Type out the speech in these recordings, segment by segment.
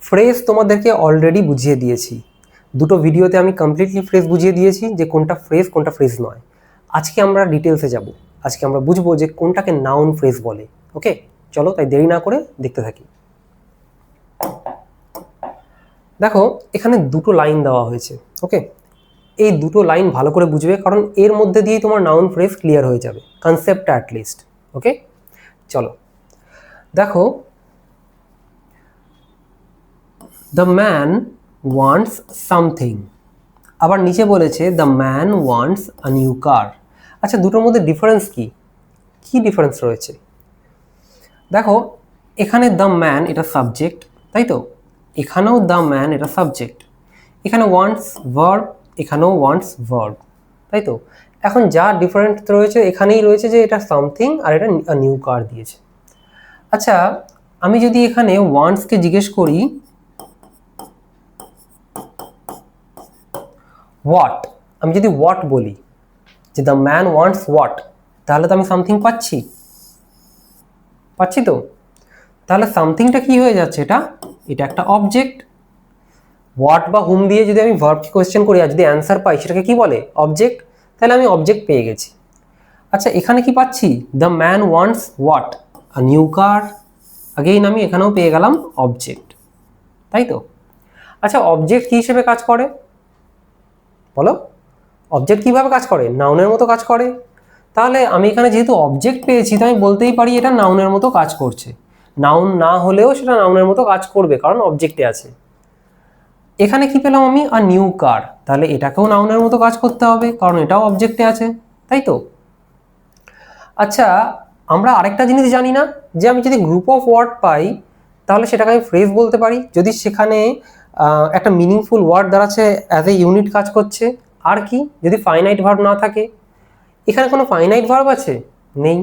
Phrase তোমাদেরকে already বুঝিয়ে দিয়েছি, দুটো ভিডিওতে আমি কমপ্লিটলি ফ্রেজ বুঝিয়ে দিয়েছি যে কোনটা ফ্রেজ নয়। আজকে আমরা ডিটেলসে যাব, আজকে আমরা বুঝবো যে কোনটাকে নাউন ফ্রেজ বলে। ওকে, চলো তাই দেরি না করে দেখতে থাকি। দেখো এখানে দুটো লাইন দেওয়া হয়েছে। ওকে, এই দুটো লাইন ভালো করে বুঝবে, কারণ এর মধ্যে দিয়েই তোমার নাউন ফ্রেজ ক্লিয়ার হয়ে যাবে, কনসেপ্টটা অ্যাটলিস্ট। ওকে, চলো দেখো, দ্য ম্যান ওয়ান্টস সামথিং, আবার নিচে বলেছে the man wants a new car. আচ্ছা, দুটোর মধ্যে ডিফারেন্স কি কি ডিফারেন্স রয়েছে? দেখো, এখানে দ্য ম্যান এটা সাবজেক্ট, তাই তো? এখানেও দ্য ম্যান এটা সাবজেক্ট, এখানে ওয়ান্টস ভার্ব, এখানেও ওয়ান্টস ভার্ব, তাই তো? এখন যা ডিফারেন্ট রয়েছে এখানেই রয়েছে যে এটা সামথিং আর এটা নিউ কার দিয়েছে। আচ্ছা, আমি যদি এখানে ওয়ান্টসকে জিজ্ঞেস করি হোয়াট, আমি যদি হোয়াট বলি যে দ্য ম্যান ওয়ান্টস হোয়াট, তাহলে তো আমি সামথিং পাচ্ছি তো। তাহলে সামথিংটা কি হয়ে যাচ্ছে? এটা একটা অবজেক্ট। হোয়াট বা হুম দিয়ে যদি আমি ভার্বকে কোয়েশ্চেন করি আর যদি অ্যান্সার পাই, সেটাকে কি বলে? অবজেক্ট। তাহলে আমি অবজেক্ট পেয়ে গেছি। আচ্ছা, এখানে কি পাচ্ছি? The man wants what, a new car. Again আমি এখানেও পেয়ে গেলাম অবজেক্ট, তাই তো? আচ্ছা, অবজেক্ট কি হিসেবে কাজ করে বলো? অবজেক্ট কিভাবে কাজ করে? নাউনের মতো কাজ করে। তাহলে আমি এখানে যেহেতু অবজেক্ট পেয়েছি, তো আমি বলতেই পারি এটা নাউনের মতো কাজ করছে। নাউন না হলেও সেটা নাউনের মতো কাজ করবে, কারণ অবজেক্টে আছে। এখানে কি পেলাম আমি? A new car. তাহলে এটাকেও নাউনের মতো কাজ করতে হবে, কারণ এটাও অবজেক্টে আছে, তাই তো? আচ্ছা, আমরা আরেকটা জিনিস জানি না, যে আমি যদি গ্রুপ অফ ওয়ার্ড পাই, তাহলে সেটাকে আমি ফ্রেজ বলতে পারি যদি সেখানে একটা মিনিংফুল ওয়ার্ড দাঁড়াচ্ছে, অ্যাজ এ ইউনিট কাজ করছে। আর কি, যদি ফাইনাইট ভার্ব না থাকে। এখানে কোনো ফাইনাইট ভার্ব আছে? নেই।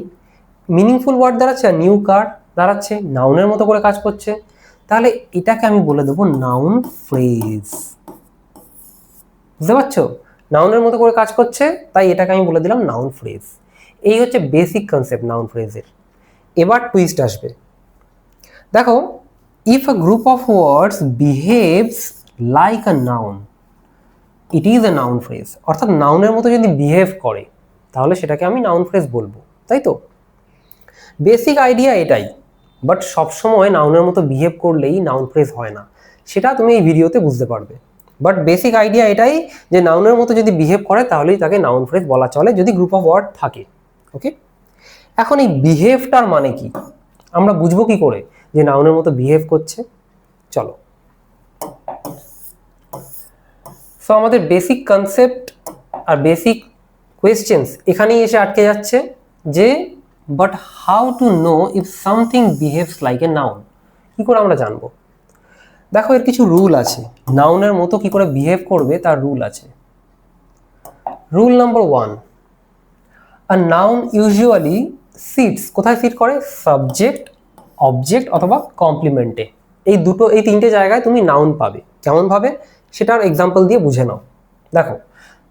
মিনিংফুল ওয়ার্ড দাঁড়াচ্ছে আর নিউ কার দাঁড়াচ্ছে, নাউনের মতো করে কাজ করছে। তাহলে এটাকে আমি বলে দেবো নাউন ফ্রেজ। বুঝতে পারছো? নাউনের মতো করে কাজ করছে, তাই এটাকে আমি বলে দিলাম নাউন ফ্রেজ। এই হচ্ছে বেসিক কনসেপ্ট নাউন ফ্রেজের। এবার টুইস্ট আসবে। দেখো, if a group of words behaves like a noun, it is a noun phrase. অর্থাৎ নাউনের মতো যদি বিহেভ করে, তাহলে সেটাকে আমি নাউন ফ্রেজ বলবো, তাই তো? বেসিক আইডিয়া এটাই। বাট সবসময় নাউনের মতো বিহেভ করলেই নাউন ফ্রেজ হয় না, সেটা তুমি এই ভিডিওতে বুঝতে পারবে। বাট বেসিক আইডিয়া এটাই যে নাউনের মতো যদি বিহেভ করে, তাহলেই তাকে নাউন ফ্রেজ বলা চলে, যদি গ্রুপ অফ ওয়ার্ড থাকে। ওকে, এখন এই বিহেভটার মানে কি, আমরা বুঝবো কি করে যে নাউনের মতো বিহেভ করছে? চলো, সো আমাদের বেসিক কনসেপ্ট আর বেসিক কোয়েশ্চেন্স এখানেই এসে আটকে যাচ্ছে, যে but how to know if something behaves like a noun? কি করে আমরা জানবো? দেখো, এর কিছু রুল আছে, নাউনের মতো কি করে বিহেভ করবে তার রুল আছে। Rule number 1, a noun usually sits, কোথায় সিট করে? সাবজেক্ট, অবজেক্ট অথবা কমপ্লিমেন্টে। এই তিনটে জায়গায় তুমি নাউন পাবে। কেমন ভাবে, সেটার এক্সাম্পল দিয়ে বুঝে নাও। দেখো,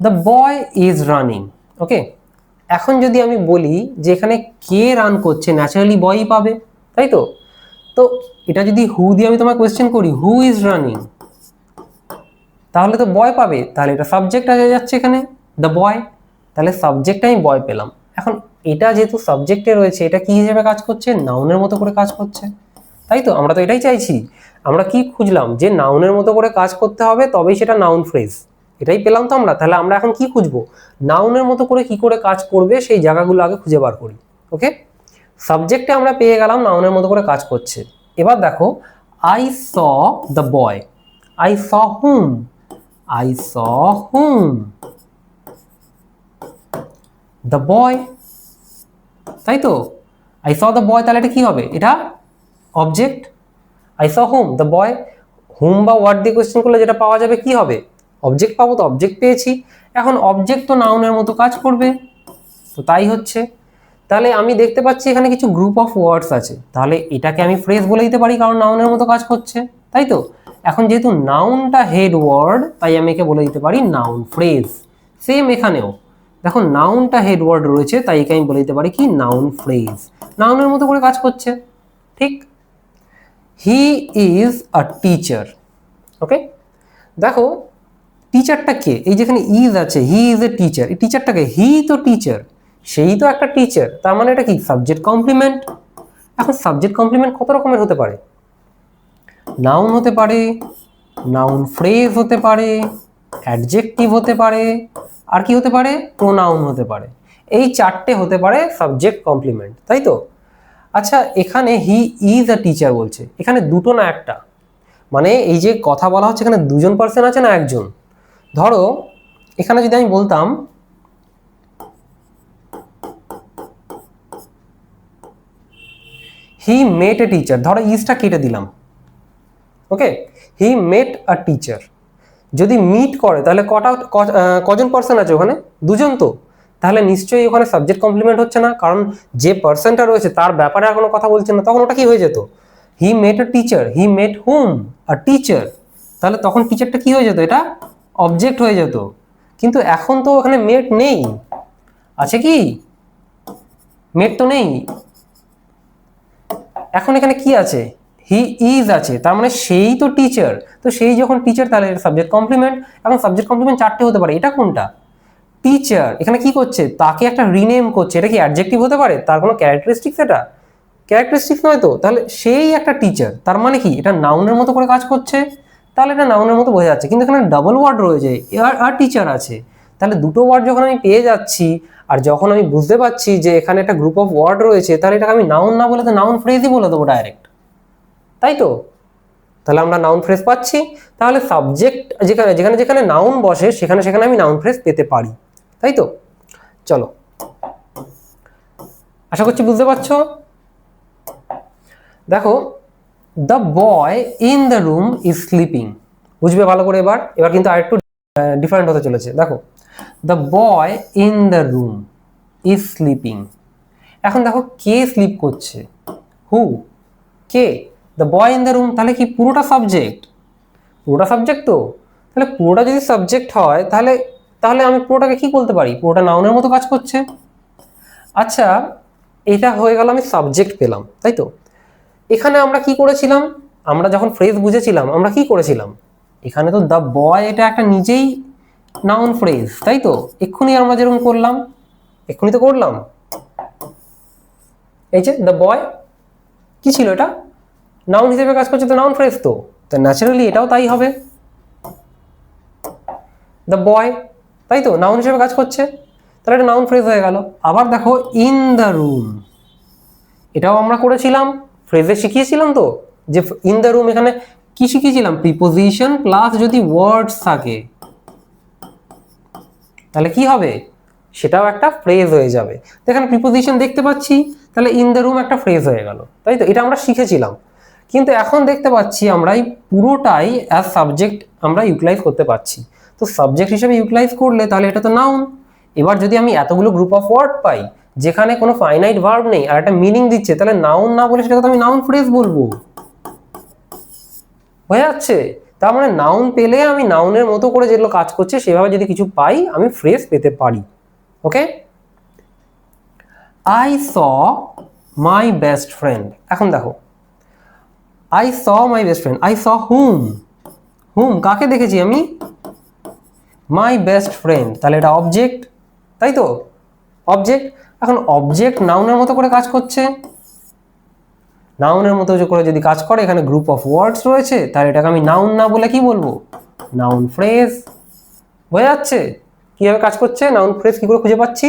দ্য বয় ইজ রানিং। ওকে, এখন যদি আমি বলি যে এখানে কে রান করছে, ন্যাচারালি বয়ই পাবে, তাই তো? তো এটা যদি হু দিয়ে আমি তোমায় কোয়েশ্চেন করি, হু ইজ রানিং, তাহলে তো বয় পাবে। তাহলে এটা সাবজেক্ট আগে যাচ্ছে এখানে, দ্য বয়। তাহলে সাবজেক্টে আমি বয় পেলাম। এখন এটা যেহেতু সাবজেক্টে রয়েছে, এটা কি হিসেবে কাজ করছে? নাউনের মতো করে কাজ করছে, তাই তো? আমরা তো এটাই চাইছি। আমরা কি খুঁজলাম? যে নাউনের মতো করে কাজ করতে হবে, তবেই সেটা নাউন ফ্রেজ। এটাই পেলাম তো আমরা। তাহলে আমরা এখন কি খুঁজবো? নাউনের মতো করে কি করে কাজ করবে সেই জায়গাগুলো আগে খুঁজে বার করি। ওকে, সাবজেক্টে আমরা পেয়ে গেলাম নাউনের মতো করে কাজ করছে। এবার দেখো, I saw the boy, I saw hmm, I saw whom? The boy, তাই তো? I saw the boy, তাহলে এটা কি হবে? এটা object. I saw whom? The boy. হুম বা হোয়াট দিয়ে কোয়েশ্চেন করলে যেটা পাওয়া যাবে কি হবে? অবজেক্ট পাবো, তো অবজেক্ট পেয়েছি। এখন অবজেক্ট তো নাউনের মতো কাজ করবে, তো তাই হচ্ছে। তাহলে আমি দেখতে পাচ্ছি এখানে কিছু গ্রুপ অফ ওয়ার্ডস আছে, তাহলে এটাকে আমি ফ্রেজ বলে দিতে পারি, কারণ নাউনের মতো কাজ করছে, তাই তো? এখন যেহেতু নাউনটা হেড ওয়ার্ড, তাই আমি একে বলে দিতে পারি নাউন ফ্রেজ। সেম এখানেও দেখো, নাউনটা হেড ওয়ার্ড রয়েছে, তাই একে আমি বলে দিতে পারি কি? Noun phrase. নাউনের মতো করে কাজ করছে, ঠিক? হি ইজ আ টিচার। ওকে, দেখো টিচারটা কে, এই যেখানে ইজ আছে, হি ইজ এ টিচার, এই টিচারটাকে, হি তো টিচার, সেই তো একটা টিচার, তার মানে এটা কি সাবজেক্ট কমপ্লিমেন্ট। এখন সাবজেক্ট কমপ্লিমেন্ট কত রকমের হতে পারে, নাউন হতে পারে, নাউন ফ্রেজ হতে পারে, অ্যাডজেক্টিভ হতে পারে, আর কি হতে পারে, প্রোনাউন হতে পারে। এই চারটে হতে পারে সাবজেক্ট কমপ্লিমেন্ট, তাই তো। আচ্ছা, এখানে হি ইজ আ টিচার বলছে, এখানে দুটো না একটা, মানে এই যে কথা বলা হচ্ছে এখানে দুজন পার্সন আছে না একজন। ধরো এখানে যদি আমি বলতাম হি মেট এ টিচার, ধরো ইজটা কেটে দিলাম, ওকে, হি মেট আ টিচার, যদি মিট করে তাহলে কজন পার্সন আছে ওখানে, দুজন তো, তাহলে নিশ্চয়ই ওখানে সাবজেক্ট কমপ্লিমেন্ট হচ্ছে না, কারণ যে পার্সনটা রয়েছে তার ব্যাপারে আর কোনো কথা বলছে না, তখন ওটা কি হয়ে যেত, হি মেট আ টিচার, হি মেট হুম, আ টিচার, তাহলে তখন টিচারটা কি হয়ে যেত, এটা অবজেক্ট হয়ে যেত। কিন্তু এখন তো ওখানে মেট নেই, আছে কি, মেট তো নেই, এখন এখানে কি আছে, হি ইজ আছে, তার মানে সেই তো টিচার, তো সেই যখন টিচার তাহলে সাবজেক্ট কমপ্লিমেন্ট। এখন সাবজেক্ট কমপ্লিমেন্ট চারটে হতে পারে, এটা কোনটা, টিচার, এখানে কি করছে, তাকে একটা রিনেম করছে, এটা কি অ্যাডজেক্টিভ হতে পারে, তার কোনো ক্যারেক্টারিস্টিক্স, এটা ক্যারেক্টারিস্টিক্স নয় তো, তাহলে সেই একটা টিচার, তার মানে কি এটা নাউনের মতো করে কাজ করছে, তাহলে এটা নাউনের মতো বোঝা যাচ্ছে। কিন্তু এখানে ডাবল ওয়ার্ড রয়েছে, আর টিচার আছে, তাহলে দুটো ওয়ার্ড যখন আমি পেয়ে যাচ্ছি, আর যখন আমি বুঝতে পারছি যে এখানে একটা গ্রুপ অফ ওয়ার্ড রয়েছে, তাহলে এটাকে আমি নাউন না বলে তো নাউন ফ্রেজই বলে দেবো ডাইরেক্ট, তাই তো। তাহলে আমরা নাউন ফ্রেজ পাচ্ছি, তাহলে সাবজেক্ট যেখানে যেখানে যেখানে নাউন বসে সেখানে সেখানে আমি নাউন ফ্রেজ পেতে পারি, তাই তো। চলো, আশা করছি বুঝতে পারছো। দেখো, the boy in the room is sleeping, বুঝবে ভালো করে, এবার এবার কিন্তু আরেকটু ডিফারেন্ট হতে চলেছে। দেখো, the boy in the room is sleeping, এখন দেখো কে স্লিপ করছে, হু, কে, the boy in the room, তাহলে কি পুরোটা সাবজেক্ট, পুরোটা সাবজেক্ট তো, তাহলে পুরোটা যদি সাবজেক্ট হয় তাহলে তাহলে আমি পুরোটাকে কি বলতে পারি, পুরোটা নাউনের মতো কাজ করছে। আচ্ছা, এটা হয়ে গেল, আমি সাবজেক্ট পেলাম, তাই তো। এখানে আমরা কি করেছিলাম, আমরা যখন ফ্রেজ বুঝেছিলাম আমরা কি করেছিলাম, এখানে তো দ্য বয় এটা একটা নিজেই নাউন ফ্রেজ, তাই তো, এক্ষুনি আমরা যেরকম করলাম, এক্ষুনি তো করলাম, এই যে দ্য বয় কি ছিল, এটা নাউন হিসেবে কাজ করছে, তো নাউন ফ্রেজ তো, ন্যাচারালি এটাও তাই হবে, দ্য বয়, তাই তো, নাউন হিসেবে কাজ করছে, তাহলে এটা নাউন ফ্রেজ হয়ে গেল। আবার দেখো ইন দ্য রুম, এটাও আমরা করেছিলাম, ফ্রেজে শিখিয়েছিলাম তো, যে ইন দ্য রুম এখানে কি শিখিয়েছিলাম, প্রিপোজিশন প্লাস যদি ওয়ার্ডস থাকে তাহলে কি হবে, সেটাও একটা ফ্রেজ হয়ে যাবে। তো এখানে প্রিপোজিশন দেখতে পাচ্ছি, তাহলে ইন দ্য রুম একটা ফ্রেজ হয়ে গেল, তাই তো, এটা আমরা শিখেছিলাম। কিন্তু এখন দেখতে পাচ্ছি আমরা এই পুরোটাই অ্যাজ সাবজেক্ট আমরা ইউটিলাইজ করতে পারছি, তো সাবজেক্ট হিসেবে ইউটিলাইজ করলে তাহলে এটা তো নাউন। এবার যদি আমি এতগুলো গ্রুপ অফ ওয়ার্ড পাই যেখানে কোনো ফাইনাইট ভার্ব নেই আর একটা মিনিং দিচ্ছে, তাহলে নাউন না বলে সেটাকে তো আমি নাউন ফ্রেজ বলবো, হয়ে যাচ্ছে। তার মানে নাউন পেলে আমি নাউনের মতো করে যেগুলো কাজ করছে সেভাবে যদি কিছু পাই আমি ফ্রেজ পেতে পারি। Okay, I saw my best friend, এখন দেখো I saw my best friend, I saw hmm, hmm কাকে দেখেছি আমি, মাই বেস্ট ফ্রেন্ড, তাহলে এটা অবজেক্ট, তাই তো, অবজেক্ট। এখন অবজেক্ট নাউনের মতো করে কাজ করছে, নাউনের মতো করে যদি কাজ করে, এখানে গ্রুপ অফ ওয়ার্ডস রয়েছে, তাহলে এটাকে আমি নাউন না বলে কি বলবো, নাউন ফ্রেজ, হয়ে যাচ্ছে। কিভাবে কাজ করছে, নাউন ফ্রেজ কি করে খুঁজে পাচ্ছি,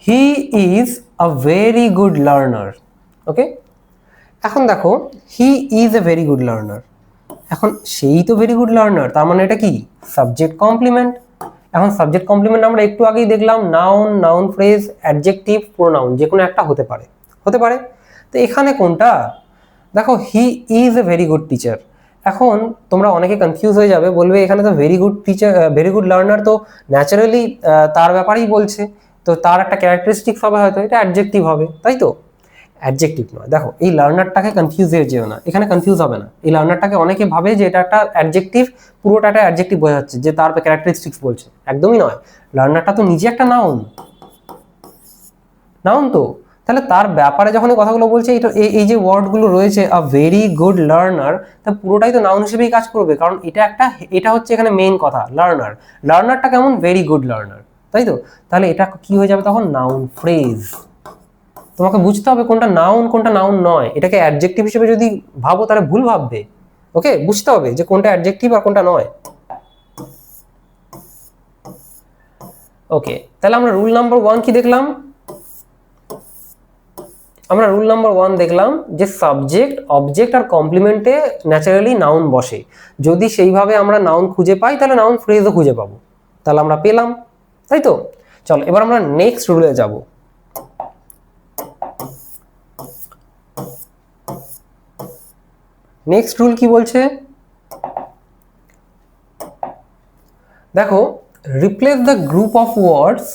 he is a very good learner, okay. এখন দেখো he is a very good learner, এখন সেই তো ভেরি গুড লার্নার, তার মানে এটা কি সাবজেক্ট কমপ্লিমেন্ট। এখন সাবজেক্ট কমপ্লিমেন্ট আমরা একটু আগেই দেখলাম, noun, noun phrase, adjective, pronoun যে কোনো একটা হতে পারে, হতে পারে। তো এখানে কোনটা, দেখো he is a very good teacher, এখন তোমরা অনেকে কনফিউজ হয়ে যাবে, বলবে এখানে তো very good teacher, very good learner তো ন্যাচারালি তার ব্যাপারেই বলছে, তো তার একটা ক্যারেক্টারিস্টিক্স হবে, হয়তো এটা অ্যাডজেক্টিভ হবে, তাই তো। অ্যাডজেক্টিভ নয়, দেখো এই লার্নারটাকে কনফিউজ হয়ে যেও না, এখানে কনফিউজ হবে না। এই লার্নারটাকে অনেকে ভাবে যে এটা একটা অ্যাডজেক্টিভ, পুরোটা একটা অ্যাডজেক্টিভ বোঝা যাচ্ছে, যে তার ক্যারেক্টারিস্টিক্স বলছে, একদমই নয়। লার্নারটা তো নিজে একটা নাউন, নাউন তো, তাহলে তার ব্যাপারে যখন এই কথাগুলো বলছে, এটা এই যে ওয়ার্ডগুলো রয়েছে আ ভেরি গুড লার্নার, তা পুরোটাই তো নাউন হিসেবেই কাজ করবে, কারণ এটা হচ্ছে এখানে মেইন কথা, লার্নার। লার্নারটা কেমন? ভেরি গুড লার্নার, তাই তো? তাহলে এটা কি হয়ে যাবে তখন? Noun phrase. তোমাকে বুঝতে হবে কোনটা নাউন কোনটা নাউন নয়। এটাকে অ্যাডজেক্টিভ হিসেবে যদি ভাবো তাহলে ভুল ভাববে। ওকে, বুঝতে হবে যে কোনটা অ্যাডজেক্টিভ আর কোনটা নয়। ওকে, তাহলে আমরা রুল নাম্বার 1 কি দেখলাম? আমরা রুল নাম্বার 1 দেখলাম যে সাবজেক্ট, অবজেক্ট আর কমপ্লিমেন্টে ন্যাচারালি নাউন বসে। যদি সেইভাবে আমরা নাউন খুঁজে পাই তাহলে নাউন ফ্রেজও খুঁজে পাবো। তাহলে আমরা পেলাম, তাই তো? চলো এবার আমরা নেক্সট রুলে যাব। নেক্সট রুল কি বলছে দেখো, replace the group of words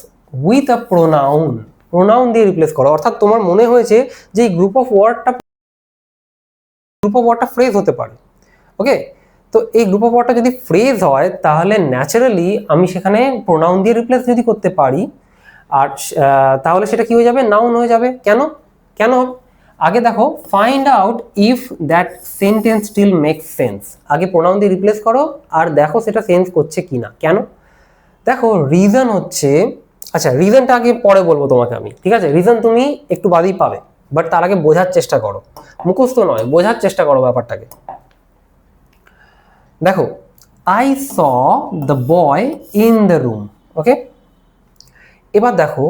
with a pronoun. Pronoun দিয়ে রিপ্লেস করো। অর্থাৎ তোমার মনে হয়েছে যে এই গ্রুপ অফ ওয়ার্ডটা ফ্রেজ হতে পারে। ওকে, তো এই গ্রুপ অফ ওয়ার্ডটা যদি ফ্রেজ হয় তাহলে ন্যাচারালি আমি সেখানে প্রোনাউন দিয়ে রিপ্লেস যদি করতে পারি, আর তাহলে সেটা কি হয়ে যাবে? নাউন হয়ে যাবে। কেন কেন হবে? আগে দেখো, find out if that sentence still makes sense. আগে প্রোনাউন দিয়ে রিপ্লেস করো আর দেখো সেটা সেন্স করছে কিনা। কেন? দেখো রিজন হচ্ছে, আচ্ছা রিজনটা আগে পরে বলবো তোমাকে আমি, ঠিক আছে? রিজন তুমি একটু বাদেই পাবে, বাট তার আগে বোঝার চেষ্টা করো, মুখস্থ নয়, বোঝার চেষ্টা করো ব্যাপারটাকে। দেখো, I saw the boy in the room. Okay, এবার দেখো,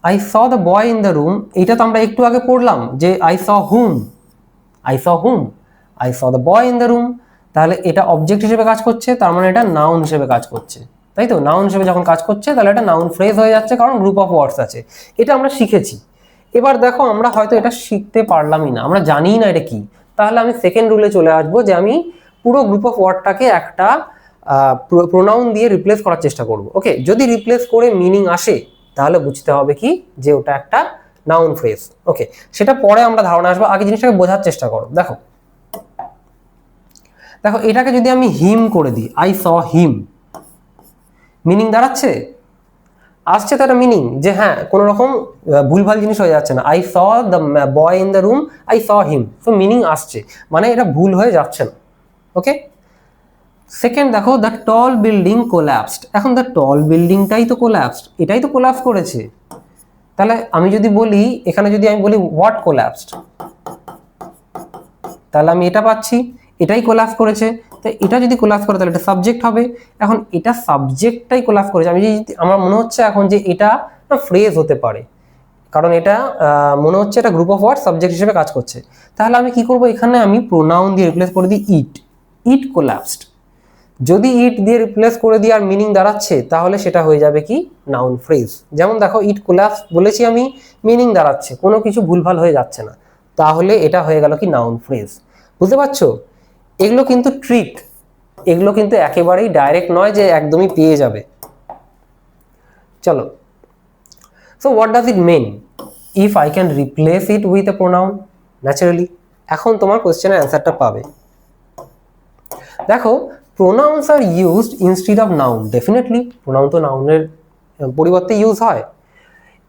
I saw the boy in the room, এইটা তো আমরা একটু আগে পড়লাম যে I saw him, I saw him, I saw the boy in the room. তাহলে এটা অবজেক্ট হিসেবে কাজ করছে, তার মানে এটা নাউন হিসেবে কাজ করছে, তাই তো? নাউন হিসেবে যখন কাজ করছে তাহলে এটা নাউন ফ্রেজ হয়ে যাচ্ছে, কারণ গ্রুপ অফ ওয়ার্ডস আছে। এটা আমরা শিখেছি। এবার দেখো, আমরা হয়তো এটা শিখতে পারলামই না, আমরা জানিই না এটা কি। তাহলে আমি সেকেন্ড রুলে চলে আসবো যে আমি পুরো গ্রুপ অফ ওয়ার্ডটাকে একটা প্রোনাউন দিয়ে রিপ্লেস করার চেষ্টা করব। ওকে, যদি রিপ্লেস করে মিনিং আসে তাহলে বুঝতে হবে কি যে ওটা একটা নাউন ফ্রেজ। ওকে, সেটা পরে আমরা ধারণা আসবো, আগে জিনিসটাকে বোঝার চেষ্টা করো। দেখো দেখো, এটাকে যদি আমি হিম করে দিই, আই স হিম, মিনিং দাঁড়াচ্ছে? আসছে তো একটা মিনিং, যে হ্যাঁ কোনো রকম ভুলভাল জিনিস হয়ে যাচ্ছে না। I saw the boy in the room, I saw him, তো মিনিং আসছে, মানে এটা ভুল হয়ে যাচ্ছে না। ওকে, সেকেন্ড দেখো, দ্য টল বিল্ডিং কোল্যাপসড। এখন দ্য টল বিল্ডিংটাই তো কোল্যাপসড, এটাই তো কোল্যাপস করেছে। তাহলে আমি যদি বলি, এখানে যদি আমি বলি হোয়াট কোল্যাপসড, তাহলে আমি এটা পাচ্ছি, এটাই কোল্যাপস করেছে। তো এটা যদি কোল্যাপস করে তাহলে এটা সাবজেক্ট হবে। এখন এটা সাবজেক্টটাই কোল্যাপস করেছে, আমার মনে হচ্ছে এখন যে এটা ফ্রেজ হতে পারে, কারণ এটা মনে হচ্ছে এটা গ্রুপ অফ ওয়ার্ড সাবজেক্ট হিসেবে কাজ করছে। তাহলে আমি কি করব, এখানে আমি প্রোনাউন দিয়ে রিপ্লেস করে দিই ইট, ইট কোল্যাপসড। যদি ইট দিয়ে রিপ্লেস করে দিই আর মিনিং দাঁড়াচ্ছে, তাহলে সেটা হয়ে যাবে কি নাউন ফ্রেজ। যেমন দেখো, ইট কোল্যাপস বলেছি আমি, মিনিং দাঁড়াচ্ছে, কোনো কিছু ভুলভাল হয়ে যাচ্ছে না, তাহলে এটা হয়ে গেল কি নাউন ফ্রেজ। বুঝতে পারছো? এগুলো কিন্তু ট্রিক, এগুলো কিন্তু একেবারেই ডাইরেক্ট নয় যে একদমই পেয়ে যাবে। চলো, so what does it mean if I can replace it with a pronoun? Naturally এখন তোমার কোশ্চেনের অ্যান্সারটা পাবে। দেখো, pronouns are used instead of noun. Definitely pronoun তো নাউনের পরিবর্তে ইউজ হয়।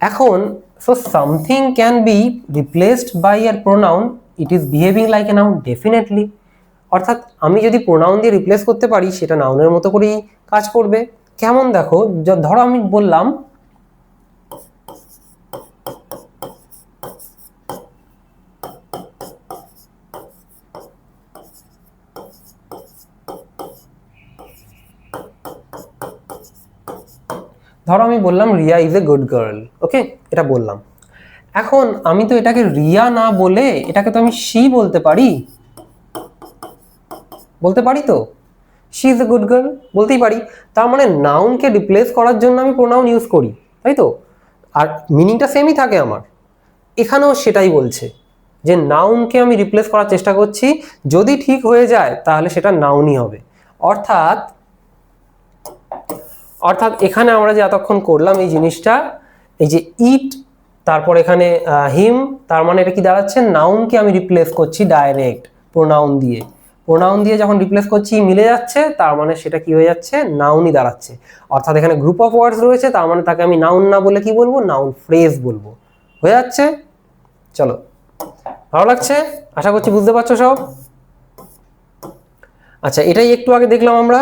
এখন so something can be replaced by are pronoun, it is behaving like a noun. Definitely, অর্থাৎ আমি যদি প্রোনাউন দিয়ে রিপ্লেস করতে পারি সেটা নাউনের মতো করেই কাজ করবে। কেমন দেখো, ধরো আমি বললাম Riya is a good girl. Okay, এটা বললাম। এখন আমি তো এটাকে রিয়া না বলে এটাকে তো আমি শি বলতে পারি, তো she is a good girl বলতেই পারি। তার মানে নাউনকে রিপ্লেস করার জন্য আমি প্রোনাউন ইউজ করি, তাই তো? আর মিনিংটা সেমই থাকে আমার। এখানেও সেটাই বলছে যে নাউনকে আমি রিপ্লেস করার চেষ্টা করছি, যদি ঠিক হয়ে যায় তাহলে সেটা নাউনই হবে। অর্থাৎ এখানে আমরা যে এতক্ষণ করলাম এই জিনিসটা, এই যে ইট, তারপর এখানে হিম, তার মানে এটা কি দাঁড়াচ্ছে? নাউনকে আমি রিপ্লেস করছি ডাইরেক্ট প্রোনাউন দিয়ে। প্রোনাউন দিয়ে যখন রিপ্লেস করছি মিলে যাচ্ছে, তার মানে সেটা কি হয়ে যাচ্ছে? নাউনই দাঁড়াচ্ছে। অর্থাৎ এখানে গ্রুপ অফ ওয়ার্ডস রয়েছে, তার মানে তাকে আমি নাউন না বলে কি বলবো? নাউন ফ্রেজ বলবো। হয়ে যাচ্ছে? চলো, ভালো লাগছে? আশা করছি বুঝতে পারছো সব। আচ্ছা, এটাই একটু আগে দেখলাম আমরা,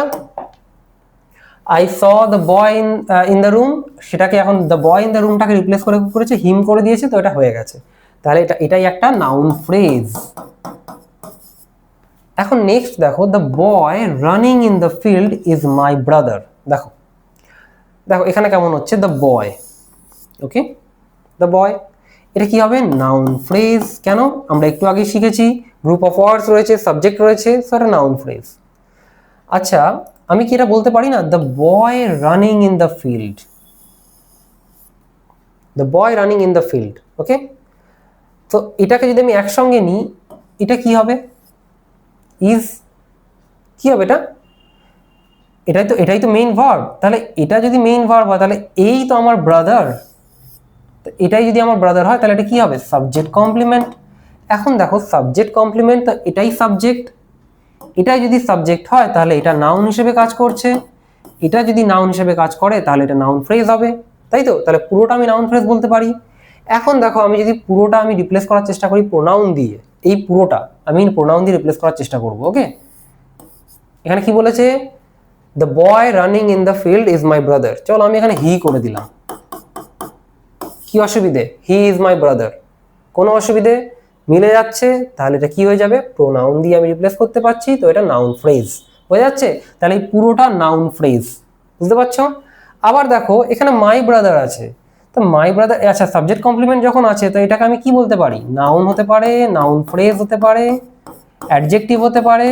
I saw the boy in the room, সেটাকে এখন দ্য বয় ইন দ্য রুমটাকে রিপ্লেস করে করেছে হিম করে দিয়েছে, তো এটা হয়ে গেছে। তাহলে এটাই একটা নাউন ফ্রেজ। এখন নেক্সট দেখো, the boy running in the field is my brother. দেখো দেখো এখানে কেমন হচ্ছে, the boy, okay, the boy, এটা কি হবে? Noun phrase. কেন? আমরা একটু আগে শিখেছি গ্রুপ অফ ওয়ার্ডস রয়েছে, সাবজেক্ট রয়েছে, সো এটা নাউন ফ্রেজ। আচ্ছা, আমি কি এটা বলতে পারি না, the boy running in the field, the boy running in the field, okay. তো এটাকে যদি আমি একসঙ্গে নিই, এটা কি হবে? ইজ, কি হবে এটা? এটাই তো মেইন ভার্ব। তাহলে এটা যদি মেইন ভার্ব হয়, তাহলে এই তো আমার ব্রাদার, এটাই যদি আমার ব্রাদার হয়, তাহলে এটা কি হবে? Subject complement. এখন দেখো সাবজেক্ট কমপ্লিমেন্ট, তো এটাই সাবজেক্ট, এটাই যদি সাবজেক্ট হয় তাহলে এটা নাউন হিসেবে কাজ করছে, এটা যদি নাউন হিসেবে কাজ করে তাহলে এটা নাউন ফ্রেজ হবে, তাই তো? তাহলে পুরোটা আমি নাউন ফ্রেজ বলতে পারি। এখন দেখো আমি যদি পুরোটা আমি রিপ্লেস করার চেষ্টা করি প্রোনাউন দিয়ে, এই পুরোটা আমি প্রোনাউন দিয়ে রিপ্লেস করার চেষ্টা করব, ওকে। এখানে কি বলেছে? The boy running in the field is my brother. চলো আমি এখানে হি করে দিলাম, কি অসুবিধে? হি ইজ মাই ব্রাদার, কোনো অসুবিধে? মিলে যাচ্ছে, তাহলে এটা কি হয়ে যাবে? প্রোনাউন দিয়ে আমি রিপ্লেস করতে পারছি, তো এটা নাউন ফ্রেজ হয়ে যাচ্ছে। তাহলে এই পুরোটা নাউন ফ্রেজ, বুঝতে পারছো? আবার দেখো এখানে মাই ব্রাদার আছে, তো মাই ব্রাদার, আচ্ছা সাবজেক্ট কমপ্লিমেন্ট যখন আছে, তো এটাকে আমি কি বলতে পারি? নাউন হতে পারে, নাউন ফ্রেজ হতে পারে, অ্যাডজেক্টিভ হতে পারে,